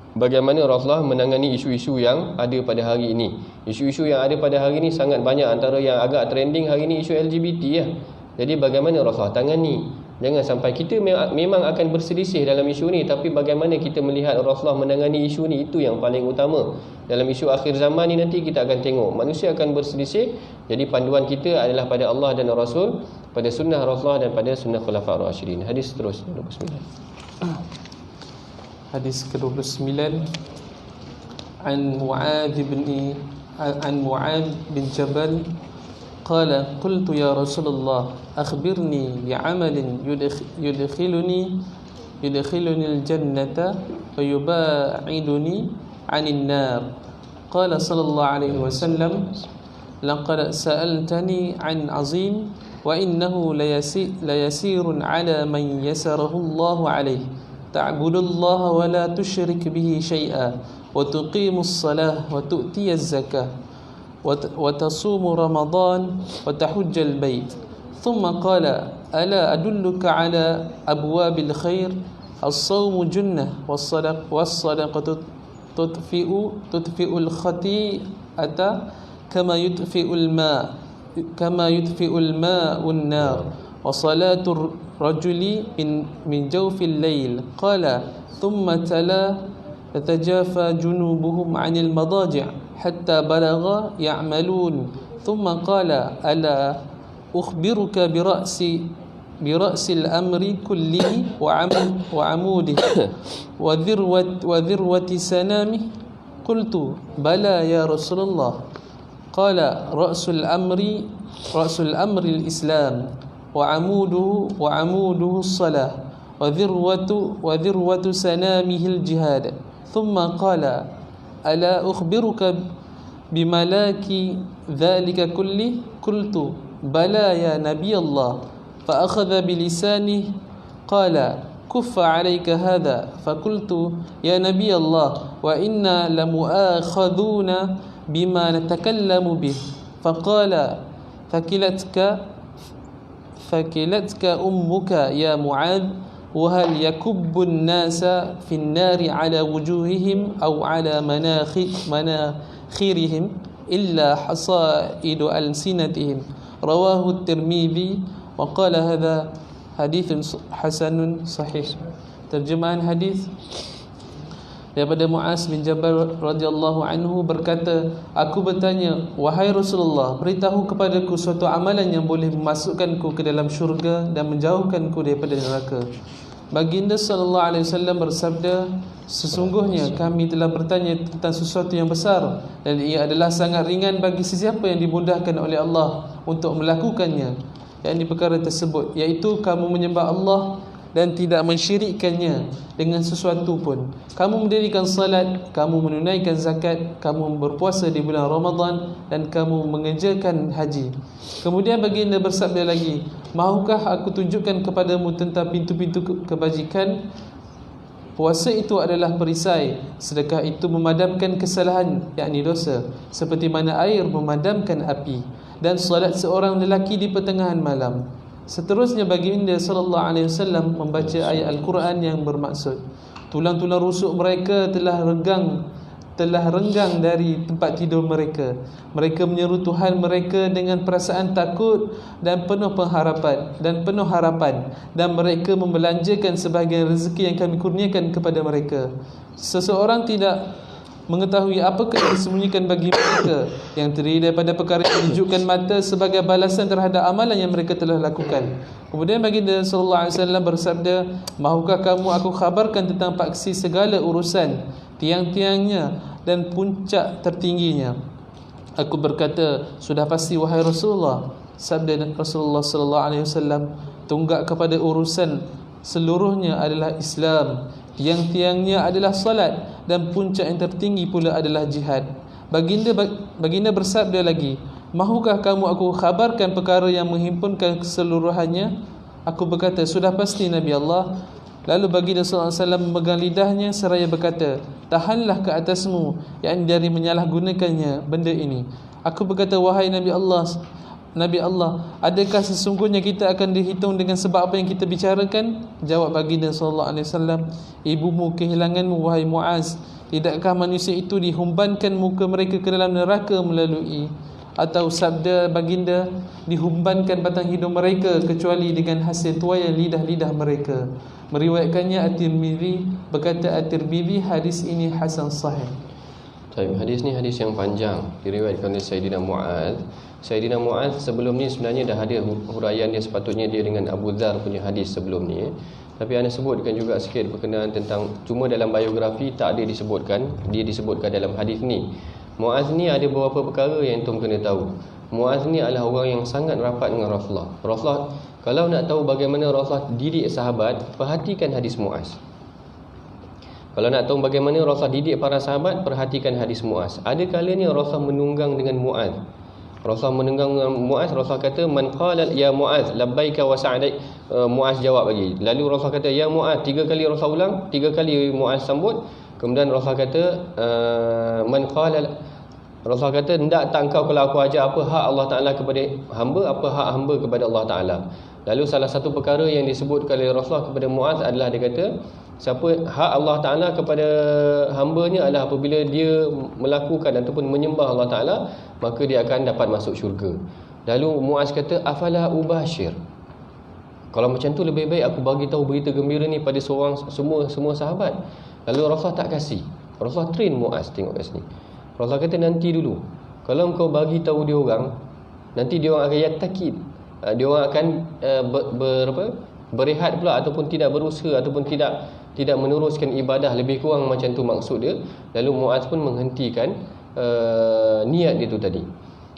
Bagaimana Rasulullah menangani isu-isu yang ada pada hari ini. Isu-isu yang ada pada hari ini sangat banyak. Antara yang agak trending hari ini isu LGBT ya. Jadi bagaimana Rasulullah tangani. Jangan sampai kita memang akan berselisih dalam isu ni, tapi bagaimana kita melihat Rasulullah menangani isu ni, itu yang paling utama. Dalam isu akhir zaman ni nanti kita akan tengok manusia akan berselisih. Jadi panduan kita adalah pada Allah dan Rasul, pada sunnah Rasulullah dan pada sunnah Khulafa' ar-Rasyidin. Hadis terus. Bismillah. Hadis ke-29 an Mu'adz bin Jabal qala qultu ya Rasulullah akhbirni bi'amalin yudkhiluni al-jannata wa yuba'iduni 'anil nar. Qala sallallahu alaihi wasallam laqad sa'altani 'an 'azim wa innahu layasirun 'ala man yasarahu Allahu 'alaihi ta'budullaha wa la tusyrik bihi syai'a wa tuqimus salah wa tu'tiyaz zakah wa tasumu ramadan wa tahujjal bait. Thumma qala ala adulluka ala abwabil khair as-sawmu junnah was-sadaqatu tudfi'ul khati'ata kama yudfi'ul ma'un nar wa salatul rajuli min jawfil lail. Qala thumma tala tatajafa junubuhum 'anil madaji' hatta balagha ya'malun. Thumma qala ala ukhbiruka bira'sil amri kullihi wa 'amudihi wa dhirwati sanamihi. Qultu bala ya Rasulullah. Qala ra'sul amri al-islam wa 'amuduhu as-salah wa dhirwatu sanamihi al-jihad. Thumma qala ala ukhbiruka bimalaki dhalika kulli. Qultu bala ya nabiy Allah. Fa akhadha bilisanihi qala kuffa 'alayka hadha. Fa qultu ya nabiy Allah wa inna lamu'akhadhuna bima natakallamu bih. Fa qala fakilatka ummuka ya Mu'adz wa hal yakubbu an-nasa fi an-nari ala wujuhihim aw ala manakhirihim illa hasaidu alsinatihim. Rawahu at-Tirmidzi wa qala hadha hadithun hasanun sahih. Terjemahan hadis daripada Mu'adz bin Jabal radhiyallahu anhu berkata, aku bertanya, wahai Rasulullah, beritahu kepadaku suatu amalan yang boleh memasukkanku ke dalam syurga dan menjauhkanku daripada neraka. Baginda sallallahu alaihi wasallam bersabda, sesungguhnya kami telah bertanya tentang sesuatu yang besar dan ia adalah sangat ringan bagi sesiapa yang dimudahkan oleh Allah untuk melakukannya, yakni perkara tersebut, iaitu kamu menyembah Allah dan tidak mensyirikkannya dengan sesuatu pun. Kamu mendirikan salat, kamu menunaikan zakat, kamu berpuasa di bulan Ramadan dan kamu mengerjakan haji. Kemudian baginda bersabda lagi, mahukah aku tunjukkan kepadamu tentang pintu-pintu kebajikan? Puasa itu adalah perisai, sedekah itu memadamkan kesalahan, yakni dosa, seperti mana air memadamkan api, dan salat seorang lelaki di pertengahan malam. Seterusnya baginda sallallahu alaihi wasallam membaca ayat Al-Quran yang bermaksud, tulang-tulang rusuk mereka telah renggang dari tempat tidur mereka. Mereka menyeru Tuhan mereka dengan perasaan takut dan penuh harapan dan mereka membelanjakan sebahagian rezeki yang kami kurniakan kepada mereka. Seseorang tidak mengetahui apakah yang disembunyikan bagi mereka yang terdiri daripada perkara yang menunjukkan mata sebagai balasan terhadap amalan yang mereka telah lakukan. Kemudian baginda sallallahu alaihi wasallam bersabda, "Mahukah kamu aku khabarkan tentang paksi segala urusan, tiang-tiangnya dan puncak tertingginya?" Aku berkata, "Sudah pasti wahai Rasulullah." Sabda Rasulullah sallallahu alaihi wasallam, "Tunggak kepada urusan seluruhnya adalah Islam, tiang-tiangnya adalah salat, dan puncak yang tertinggi pula adalah jihad." Baginda bersabda lagi, "Mahukah kamu aku khabarkan perkara yang menghimpunkan keseluruhannya?" Aku berkata, "Sudah pasti Nabi Allah." Lalu baginda sallallahu alaihi wasallam memegang lidahnya seraya berkata, "Tahanlah ke atasmu, yakni dari menyalahgunakannya benda ini." Aku berkata, "Wahai Nabi Allah, adakah sesungguhnya kita akan dihitung dengan sebab apa yang kita bicarakan?" Jawab baginda sallallahu alaihi wasallam, "Ibumu kehilanganmu wahai Muaz. Tidakkah manusia itu dihumbankan muka mereka ke dalam neraka melalui?" Atau sabda baginda, "Dihumbankan batang hidung mereka kecuali dengan hasil tuaian lidah-lidah mereka." Meriwayatkannya At-Tirmizi. Berkata At-Tirmizi, hadis ini hasan sahih. Hadis ni hadis yang panjang, diriwayatkan oleh Sayyidina Muaz. Sayyidina Muaz sebelum ni sebenarnya dah ada huraian dia, sepatutnya dia dengan Abu Dzar punya hadis sebelum ni. Tapi anda sebutkan juga sikit berkenaan tentang, cuma dalam biografi tak ada disebutkan, dia disebutkan dalam hadis ni. Muaz ni ada beberapa perkara yang antum kena tahu. Muaz ni adalah orang yang sangat rapat dengan Rasulullah. Kalau nak tahu bagaimana Rasulullah didik sahabat, perhatikan hadis Muaz. Kalau nak tahu bagaimana Rasulullah didik para sahabat, perhatikan hadis Muaz. Ada kalanya Rasulullah menunggang dengan Muaz. Rasulullah kata, "Man qala ya Muaz labbaika wa sa'daik." Muaz jawab lagi. Lalu Rasulullah kata, "Ya Muaz." 3 kali Rasulullah ulang, 3 kali Muaz sambut. Kemudian Rasulullah kata, "Man qala," Rasulullah kata, "Hendak tak engkau kalau aku ajar apa hak Allah Ta'ala kepada hamba, apa hak hamba kepada Allah Ta'ala?" Lalu salah satu perkara yang disebutkan oleh Rasulullah kepada Muaz adalah dia kata, siapa hak Allah Ta'ala kepada hambanya adalah apabila dia melakukan ataupun menyembah Allah Ta'ala, maka dia akan dapat masuk syurga. Lalu Muaz kata, "Afala ubashir." Kalau macam tu lebih baik aku bagi tahu berita gembira ni pada semua sahabat. Lalu Rasulullah tak kasih. Rasulullah train Muaz, tengok kat sini. Rasulullah kata, "Nanti dulu. Kalau engkau bagi tahu dia orang, nanti dia orang akan yatakid. Dia orang akan berehat pula ataupun tidak berusaha ataupun tidak meneruskan ibadah." Lebih kurang macam tu maksud dia. Lalu Muaz pun menghentikan niat dia tu tadi.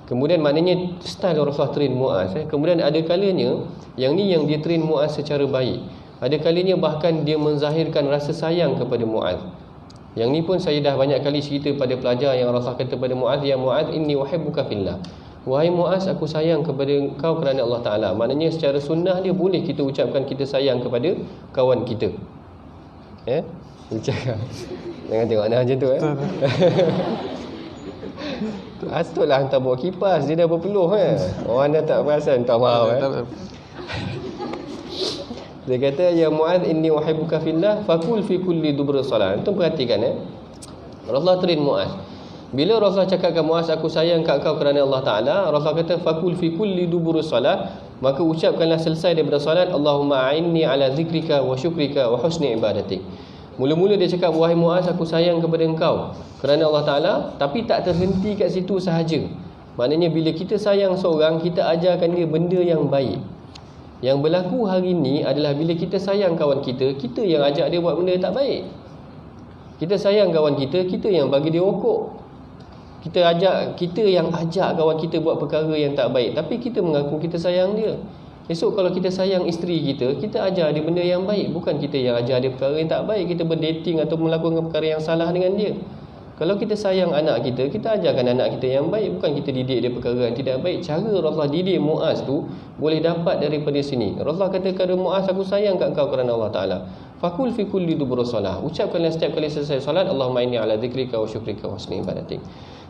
Kemudian maknanya style Rasulullah train Muaz. Kemudian ada kalanya yang dia train Muaz secara baik. Ada kalanya bahkan dia menzahirkan rasa sayang kepada Muaz. Yang ni pun saya dah banyak kali cerita pada pelajar yang Rasulullah kata pada Muaz, "Ya Muaz, inni uhibbuka fillah." Wahai Muaz, aku sayang kepada engkau kerana Allah Ta'ala. Maknanya secara sunnah dia boleh kita ucapkan kita sayang kepada kawan kita. Ucapkan. Jangan tengok anda macam tu. Astaglah hantar bawa kipas, dia dah berpeluh. Orang dah tak perasan, tak maaf. Dia kata, "Ya Muaz, inni uhibbuka fillah, fakul fi kulli dubur salat." Antum perhatikan Rasulullah train Muaz. Bila Rasulullah cakapkan Muaz, aku sayang kat kau kerana Allah Ta'ala, Rasulullah kata, "Fakul fi kulli dubur salat." Maka ucapkanlah selesai daripada salat, "Allahumma a'inni ala zikrika wa syukrika wa husni ibadatik." Mula-mula dia cakap, "Wahai Muaz, aku sayang kepada engkau kerana Allah Ta'ala." Tapi tak terhenti kat situ sahaja. Maknanya bila kita sayang seorang, kita ajarkan dia benda yang baik. Yang berlaku hari ni adalah bila kita sayang kawan kita, kita yang ajak dia buat benda tak baik. Kita sayang kawan kita, kita yang bagi dia rokok. Kita yang ajak kawan kita buat perkara yang tak baik, tapi kita mengaku kita sayang dia. Esok kalau kita sayang isteri kita, kita ajar dia benda yang baik, bukan kita yang ajar dia perkara yang tak baik. Kita berdating atau melakukan perkara yang salah dengan dia. Kalau kita sayang anak kita, kita ajarkan anak kita yang baik, bukan kita didik dia perkara yang tidak baik. Cara Rasulullah didik Muaz tu boleh dapat daripada sini. Rasulullah kata kepada Muaz, "Aku sayang kat kau kerana Allah Ta'ala. Fakul fi kulli dubur salah." Ucapkanlah setiap kali selesai salat, "Allahumma inni ala zikrika wa syukrika wa husni ibadatik."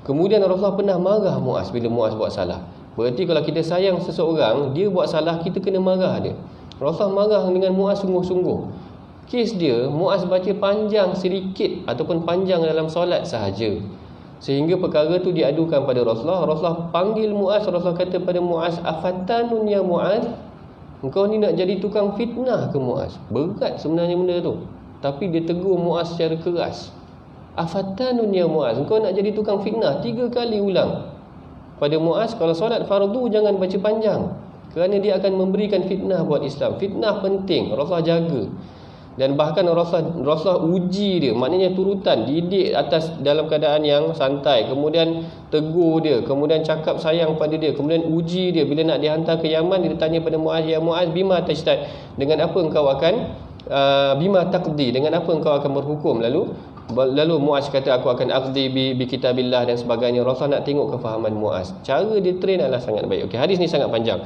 Kemudian Rasulullah pernah marah Muaz bila Muaz buat salah. Berarti kalau kita sayang seseorang, dia buat salah, kita kena marah dia. Rasulullah marah dengan Muaz sungguh-sungguh. Kes dia, Muaz baca panjang sedikit ataupun panjang dalam solat sahaja, sehingga perkara tu diadukan pada Rasulullah. Rasulullah panggil Muaz. Rasulullah kata pada Muaz, "Afatanun ya Muaz, engkau ni nak jadi tukang fitnah ke Muaz?" Berat sebenarnya benda tu, tapi dia tegur Muaz secara keras. Afattanun ya Muaz, engkau nak jadi tukang fitnah? 3 kali ulang pada Muaz, kalau solat fardu jangan baca panjang, kerana dia akan memberikan fitnah buat Islam. Fitnah penting, Rasulullah jaga. Dan bahkan Rasulullah uji dia, maknanya turutan, didik atas dalam keadaan yang santai, kemudian tegur dia, kemudian cakap sayang pada dia, kemudian uji dia. Bila nak dihantar ke Yaman, dia tanya pada Muaz, ya Muaz, bima tajtahid, dengan apa engkau akan bima taqdi, dengan apa engkau akan berhukum? Lalu Muaz kata, aku akan aqdi bi kitabillah dan sebagainya. Rasulullah nak tengok kefahaman Muaz. Cara dia train adalah sangat baik. Okey, hadis ni sangat panjang.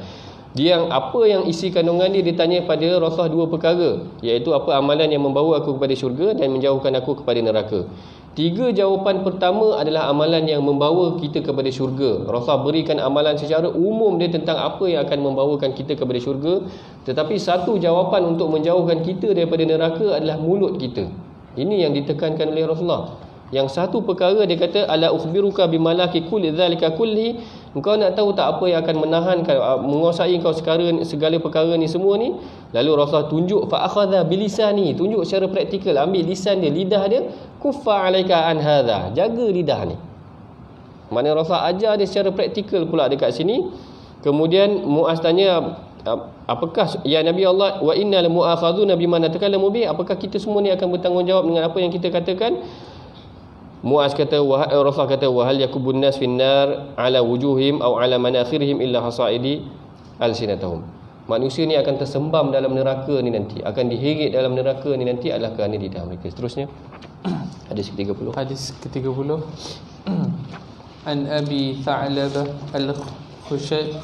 Apa yang isi kandungan dia, ditanya pada Rasulullah 2 perkara, iaitu apa amalan yang membawa aku kepada syurga dan menjauhkan aku kepada neraka. 3 jawapan pertama adalah amalan yang membawa kita kepada syurga. Rasulullah berikan amalan secara umum dia tentang apa yang akan membawakan kita kepada syurga. Tetapi satu jawapan untuk menjauhkan kita daripada neraka adalah mulut kita. Ini yang ditekankan oleh Rasulullah. Yang satu perkara dia kata, ala ukhbiruka bimalaki kulli dzalika kulli, engkau nak tahu tak apa yang akan menahan menguasai kau segala perkara ni semua ni? Lalu Rasulullah tunjuk, fa akhadha bilisani, tunjuk secara praktikal, ambil lisan dia, lidah dia, kuffa alaika an hadha, jaga lidah ni. Maknanya Rasulullah ajar dia secara praktikal pula dekat sini. Kemudian Muaz tanya, apakah ya Nabi Allah, wa innal mu'akhaduna bima natakallamu bi, apakah kita semua ni akan bertanggungjawab dengan apa yang kita katakan? Muaz kata, Rasulullah kata, wa hal yakubun nas finnar ala wujuhim aw ala manakhirihim illa hasaidi alsinatahum. Manusia ni akan tersembam dalam neraka ni nanti, akan diheret dalam neraka ni nanti adalah kerana lidah mereka. Seterusnya hadis ke-30. Hadis ke-30. An Abi Tha'labah al-Khushani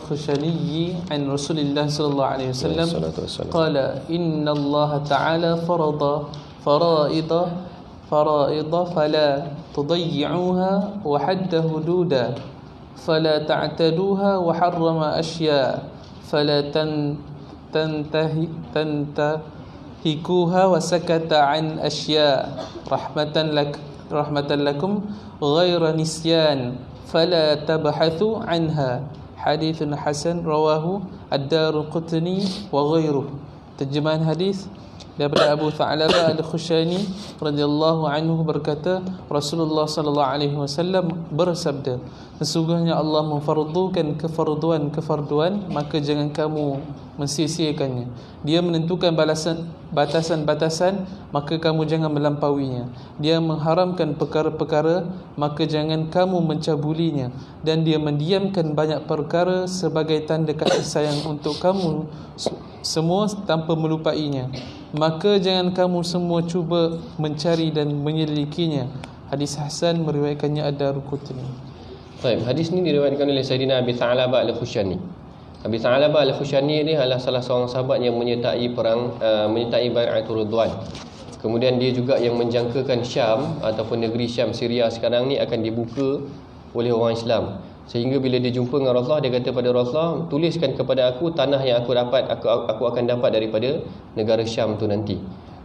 an Rasulillah sallallahu alaihi wasallam qala inna Allah ta'ala فرائض فلا تضيعوها وحد حدودا فلا تعتدوها وحرم أشياء فلا تنتهكوها وسكت عن أشياء رحمة لكم غير نسيان فلا تبحثوا عنها حديث حسن رواه الدارقطني وغيره. Terjemahan hadis daripada Abu Tha'labah al-Khushani radhiyallahu anhu berkata, Rasulullah sallallahu alaihi wasallam bersabda, sesungguhnya Allah memfardukan kefarduan, maka jangan kamu mensia-siakannya. Dia menentukan batasan-batasan, maka kamu jangan melampauinya. Dia mengharamkan perkara-perkara, maka jangan kamu mencabulinya. Dan dia mendiamkan banyak perkara sebagai tanda kasih sayang untuk kamu semua tanpa melupainya. Maka jangan kamu semua cuba mencari dan menyelidikinya. Hadis Hasan, meriwayatkannya Ad-Darqutni. Baik, hadis ni diriwayatkan oleh Sayyidina Abi Tha'labah al-Khushani. Abi Tha'labah al-Khushani ni adalah salah seorang sahabat yang menyertai Bai'atul Ridwan. Kemudian dia juga yang menjangkakan Syam ataupun negeri Syam, Syria sekarang ni akan dibuka oleh orang Islam. Sehingga bila dia jumpa dengan Rasulullah, dia kata pada Rasulullah, tuliskan kepada aku tanah yang aku akan dapat daripada negara Syam tu nanti.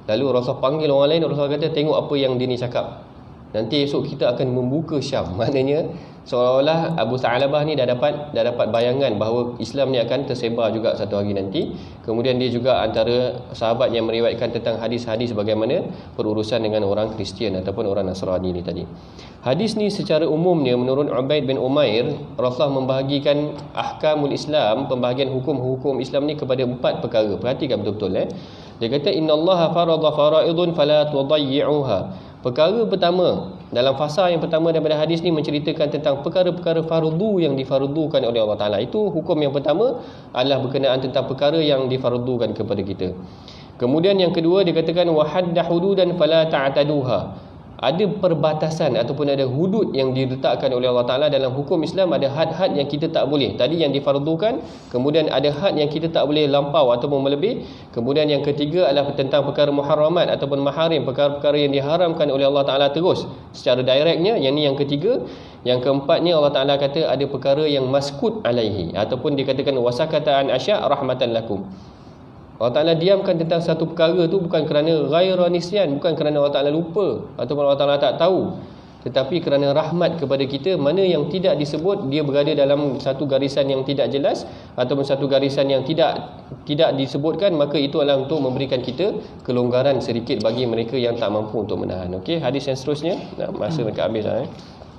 Lalu Rasulullah panggil orang lain, Rasulullah kata, tengok apa yang dia ni cakap, nanti esok kita akan membuka Syam. Maknanya seolah-olah Abu Tha'labah ni dah dapat bayangan bahawa Islam ni akan tersebar juga satu hari nanti. Kemudian dia juga antara sahabat yang meriwayatkan tentang hadis-hadis bagaimana perurusan dengan orang Kristian ataupun orang Nasrani ni tadi. Hadis ni secara umumnya menurut Ubaid bin Umair, Rasulullah membahagikan ahkamul Islam, pembahagian hukum-hukum Islam ni kepada 4 perkara. Perhatikan betul-betul. Dia kata innallaha farada faraidun fala tudayyi'uha. Perkara pertama, dalam fasa yang pertama daripada hadis ni menceritakan tentang perkara-perkara fardu yang difardukan oleh Allah Ta'ala. Itu hukum yang pertama adalah berkenaan tentang perkara yang difardukan kepada kita. Kemudian yang kedua dikatakan wahadda hududan fala ta'taduha. Ada perbatasan ataupun ada hudud yang diletakkan oleh Allah Ta'ala dalam hukum Islam. Ada had-had yang kita tak boleh. Tadi yang difardukan, kemudian ada had yang kita tak boleh lampau ataupun melebih. Kemudian yang ketiga adalah tentang perkara muharramat ataupun maharim, perkara-perkara yang diharamkan oleh Allah Ta'ala terus secara direktnya. Yang ni yang ketiga. Yang keempatnya Allah Ta'ala kata ada perkara yang maskut alaihi, ataupun dikatakan wasakata an asya' rahmatan lakum. Allah Ta'ala diamkan tentang satu perkara tu bukan kerana ghaira nisyan, bukan kerana Allah Ta'ala lupa ataupun Allah Ta'ala tak tahu, tetapi kerana rahmat kepada kita, mana yang tidak disebut dia berada dalam satu garisan yang tidak jelas ataupun satu garisan yang tidak disebutkan, maka itu adalah untuk memberikan kita kelonggaran sedikit bagi mereka yang tak mampu untuk menahan. Okey, hadis yang seterusnya, masa dekat habis dah.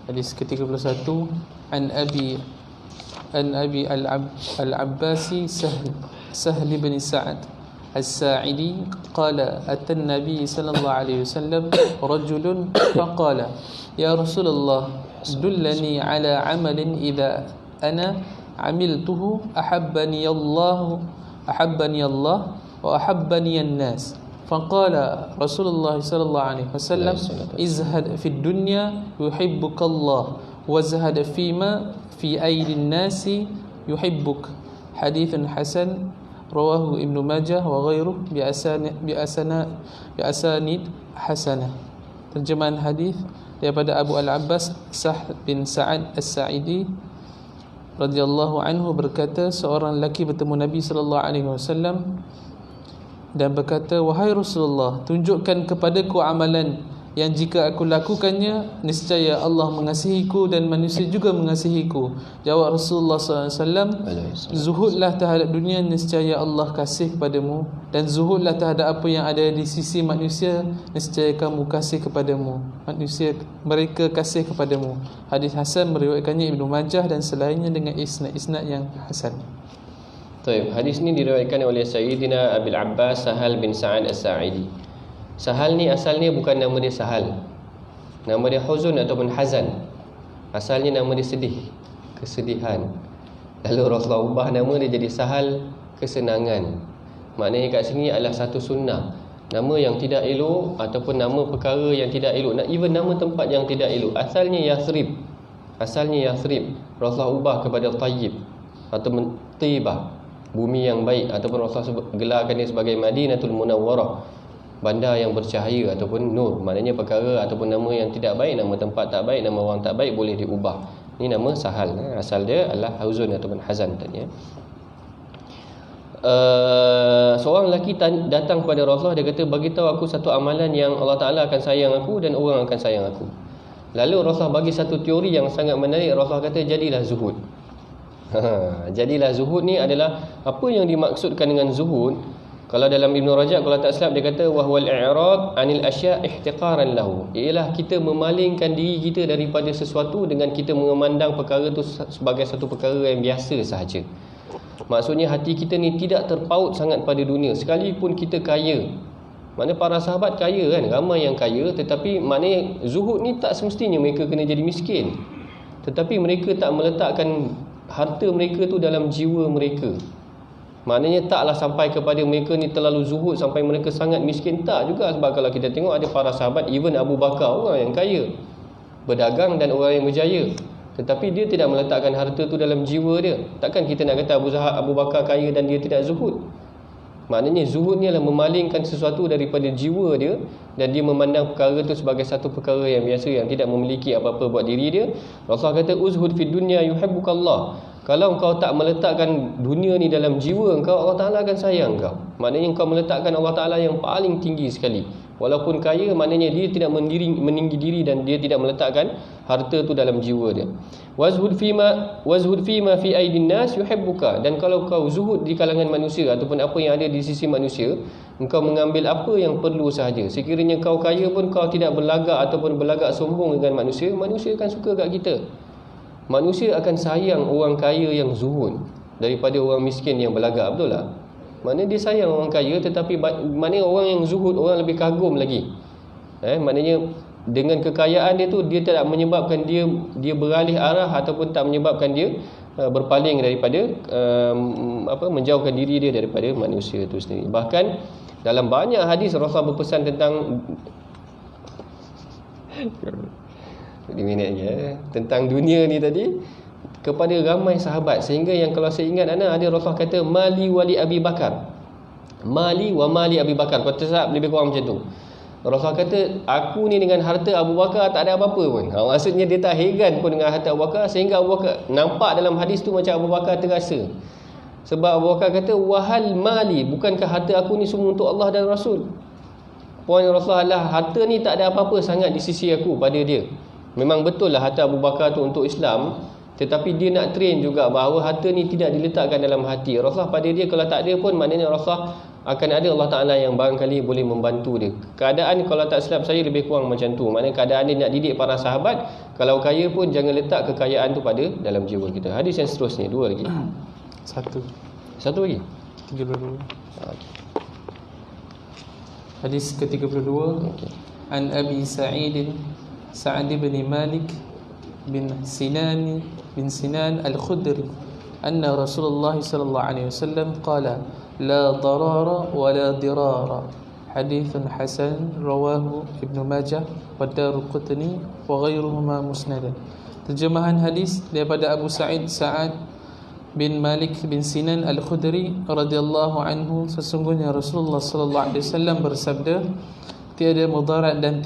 Hadis ke-31, an Abi al-Abbasi Sahl bin Sa'ad الساعدي قال أتى النبي صلى الله عليه وسلم رجل فقال يا رسول الله دلني على عمل إذا أنا عملته أحبني الله وأحبني الناس. فقال رسول الله صلى الله عليه وسلم ازهد في الدنيا يحبك الله وازهد فيما في أيدي الناس يحبك. حديث حسن رواه ابن ماجه وغيره بأسانيد حسنة. Terjemahan hadis daripada Abu Al-Abbas Sahl bin Sa'ad As-Sa'idi radhiyallahu anhu berkata, seorang lelaki bertemu Nabi sallallahu alaihi wasallam dan berkata, wahai Rasulullah, tunjukkan kepadaku amalan yang jika aku lakukannya niscaya Allah mengasihiku dan manusia juga mengasihiku. Jawab Rasulullah SAW, zuhudlah terhadap dunia, niscaya Allah kasih kepadamu, dan zuhudlah terhadap apa yang ada di sisi manusia, niscaya kamu kasih kepadamu, mereka kasih kepadamu. Hadis hasan, meriwayatkannya Ibnu Majah dan selainnya dengan isnad yang hasan. Baik, hadis ini diriwayatkan oleh Sayyidina Abil Abbas Sahal bin Sa'ad As-Sa'idi. Sahal ni asalnya bukan nama dia Sahal, nama dia Huzun ataupun Hazan. Asalnya nama dia sedih, kesedihan. Lalu Rasulullah ubah nama dia jadi Sahal, kesenangan. Maknanya kat sini adalah satu sunnah. Nama yang tidak elok ataupun nama perkara yang tidak elok, even nama tempat yang tidak elok. Asalnya Yathrib, Rasulullah ubah kepada Tayyib atau Tibah, bumi yang baik, ataupun Rasulullah gelarkan dia sebagai Madinatul Munawwarah, bandar yang bercahaya ataupun nur. Maknanya perkara ataupun nama yang tidak baik, nama tempat tak baik, nama orang tak baik boleh diubah. Ini nama Sahal, asal dia adalah Huzun ataupun Hazan tadi. Seorang lelaki datang kepada Rasulullah, dia kata, bagitahu aku satu amalan yang Allah Ta'ala akan sayang aku dan orang akan sayang aku. Lalu Rasulullah bagi satu teori yang sangat menarik. Rasulullah kata, jadilah zuhud. Jadilah zuhud ni adalah apa yang dimaksudkan dengan zuhud. Kalau dalam Ibn Rajab, kalau tak silap, dia kata wahwal i'rad anil asya' ihtiqaran lahu, ialah kita memalingkan diri kita daripada sesuatu dengan kita memandang perkara itu sebagai satu perkara yang biasa sahaja. Maksudnya hati kita ni tidak terpaut sangat pada dunia, sekalipun kita kaya. Maknanya para sahabat kaya kan, ramai yang kaya, tetapi maknanya zuhud ni tak semestinya mereka kena jadi miskin, tetapi mereka tak meletakkan harta mereka tu dalam jiwa mereka. Maknanya taklah sampai kepada mereka ni terlalu zuhud sampai mereka sangat miskin. Tak juga, sebab kalau kita tengok ada para sahabat, even Abu Bakar, orang yang kaya, berdagang dan orang yang berjaya, tetapi dia tidak meletakkan harta tu dalam jiwa dia. Takkan kita nak kata Abu Bakar kaya dan dia tidak zuhud. Maknanya zuhud ni adalah memalingkan sesuatu daripada jiwa dia, dan dia memandang perkara tu sebagai satu perkara yang biasa, yang tidak memiliki apa-apa buat diri dia. Rasulullah kata, uzhud fid dunya yuhibbukallah. Kalau engkau tak meletakkan dunia ni dalam jiwa engkau, Allah Ta'ala akan sayang engkau. Maknanya engkau meletakkan Allah Ta'ala yang paling tinggi sekali. Walaupun kaya, maknanya dia tidak meninggi diri dan dia tidak meletakkan harta tu dalam jiwa dia. Wazhud fima fi aidin nas yuhibbuka. Dan kalau kau zuhud di kalangan manusia ataupun apa yang ada di sisi manusia, engkau mengambil apa yang perlu sahaja. Sekiranya kau kaya pun kau tidak berlagak ataupun berlagak sombong dengan manusia, manusia akan suka kat kita. Manusia akan sayang orang kaya yang zuhud daripada orang miskin yang berlagak, betul tak? Maknanya dia sayang orang kaya, tetapi maknanya orang yang zuhud, orang lebih kagum lagi. Maknanya dengan kekayaan dia tu, dia tidak menyebabkan dia beralih arah ataupun tak menyebabkan dia berpaling daripada menjauhkan diri dia daripada manusia itu sendiri. Bahkan dalam banyak hadis Rasulullah berpesan tentang tentang dunia ni tadi kepada ramai sahabat, sehingga yang kalau saya ingat ada Rasulullah kata mali wali Abi Bakar, mali wa mali Abi Bakar. Kau tersahabat lebih kurang macam tu. Rasulullah kata aku ni dengan harta Abu Bakar tak ada apa-apa pun. Maksudnya dia tak heran pun dengan harta Abu Bakar, sehingga Abu Bakar nampak dalam hadis tu macam Abu Bakar terasa. Sebab Abu Bakar kata wahal mali, bukankah harta aku ni semua untuk Allah dan Rasul. Poin Rasulullah adalah harta ni tak ada apa-apa sangat di sisi aku pada dia. Memang betul lah harta Abu Bakar tu untuk Islam, tetapi dia nak train juga bahawa harta ni tidak diletakkan dalam hati Rasulullah. Pada dia kalau tak ada pun, maknanya Rasulullah akan ada Allah Ta'ala yang barangkali boleh membantu dia. Keadaan kalau tak silap saya lebih kurang macam tu. Maknanya keadaan dia nak didik para sahabat, kalau kaya pun jangan letak kekayaan tu pada dalam jiwa kita. Hadis yang seterusnya, dua lagi. Satu lagi. 32. Okay. Hadis ke-32. Okay. An Abi Sa'id Sa'd bin Malik bin Sinan Al-Khudri anna Rasulullah sallallahu alaihi wasallam qala la darara wa la dirara. Hadithun hasan rawahu Ibnu Majah wa Daruqutni wa ghairuhuma musnadan. Terjemahan hadis daripada Abu Sa'ad bin Malik bin Sinan Al-Khudri radhiyallahu anhu, sesungguhnya Rasulullah sallallahu alaihi wasallam bersabda, tiada mudarat dan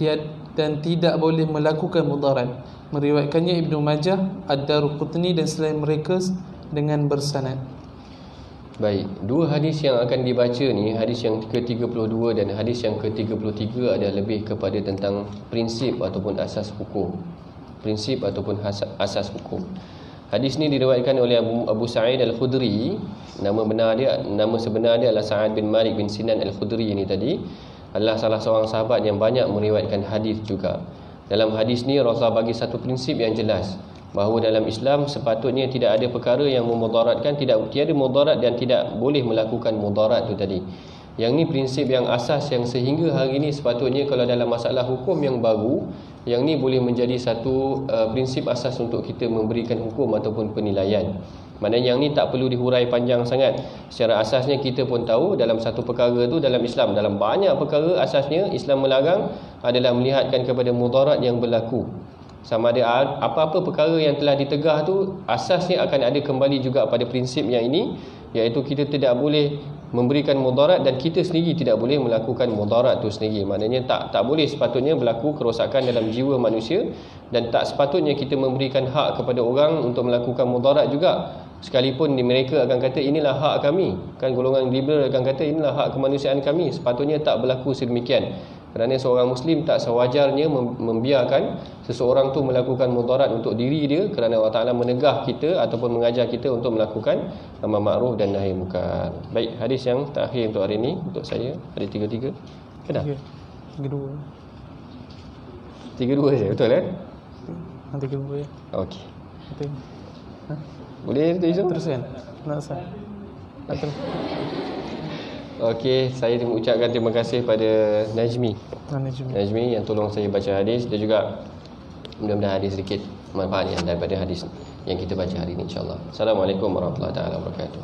tidak boleh melakukan mudarat. Meriwayatkannya Ibnu Majah, Ad-Daruqutni dan selain mereka dengan bersanad. Baik, dua hadis yang akan dibaca ni, hadis yang ke-32 dan hadis yang ke-33 adalah lebih kepada tentang prinsip ataupun asas hukum. Prinsip ataupun asas hukum. Hadis ni diriwayatkan oleh Abu Sa'id Al-Khudri. Nama sebenar dia adalah Sa'ad bin Malik bin Sinan Al-Khudri ini tadi. Adalah salah seorang sahabat yang banyak meriwayatkan hadis juga. Dalam hadis ni Rasulullah bagi satu prinsip yang jelas, bahawa dalam Islam sepatutnya tidak ada perkara yang memudaratkan, tiada mudarat dan tidak boleh melakukan mudarat tu tadi. Yang ni prinsip yang asas yang sehingga hari ini sepatutnya kalau dalam masalah hukum yang baru, yang ni boleh menjadi satu prinsip asas untuk kita memberikan hukum ataupun penilaian. Maknanya yang ni tak perlu dihurai panjang sangat. Secara asasnya kita pun tahu dalam satu perkara tu dalam Islam, dalam banyak perkara asasnya Islam melarang adalah melihatkan kepada mudarat yang berlaku. Sama ada apa-apa perkara yang telah ditegah tu, asasnya akan ada kembali juga pada prinsip yang ini, iaitu kita tidak boleh memberikan mudarat dan kita sendiri tidak boleh melakukan mudarat tu sendiri. Maknanya tak boleh sepatutnya berlaku kerosakan dalam jiwa manusia, dan tak sepatutnya kita memberikan hak kepada orang untuk melakukan mudarat juga. Sekalipun mereka akan kata inilah hak kami, kan golongan liberal akan kata inilah hak kemanusiaan kami, sepatutnya tak berlaku sedemikian. Kerana seorang Muslim tak sewajarnya membiarkan seseorang tu melakukan mudarat untuk diri dia, kerana Allah Ta'ala menegah kita ataupun mengajar kita untuk melakukan amar ma'ruf dan nahi munkar. Baik, hadis yang terakhir untuk hari ini, untuk saya, hadis 33. Kenapa? 32 je, betul kan? 32 ya. Okey. Boleh teruskan? Nak Okey, saya mengucapkan terima kasih pada Najmi yang tolong saya baca hadis. Dia juga mudah-mudahan ada sedikit manfaat yang daripada hadis yang kita baca hari ini, insya-Allah. Assalamualaikum warahmatullahi wabarakatuh.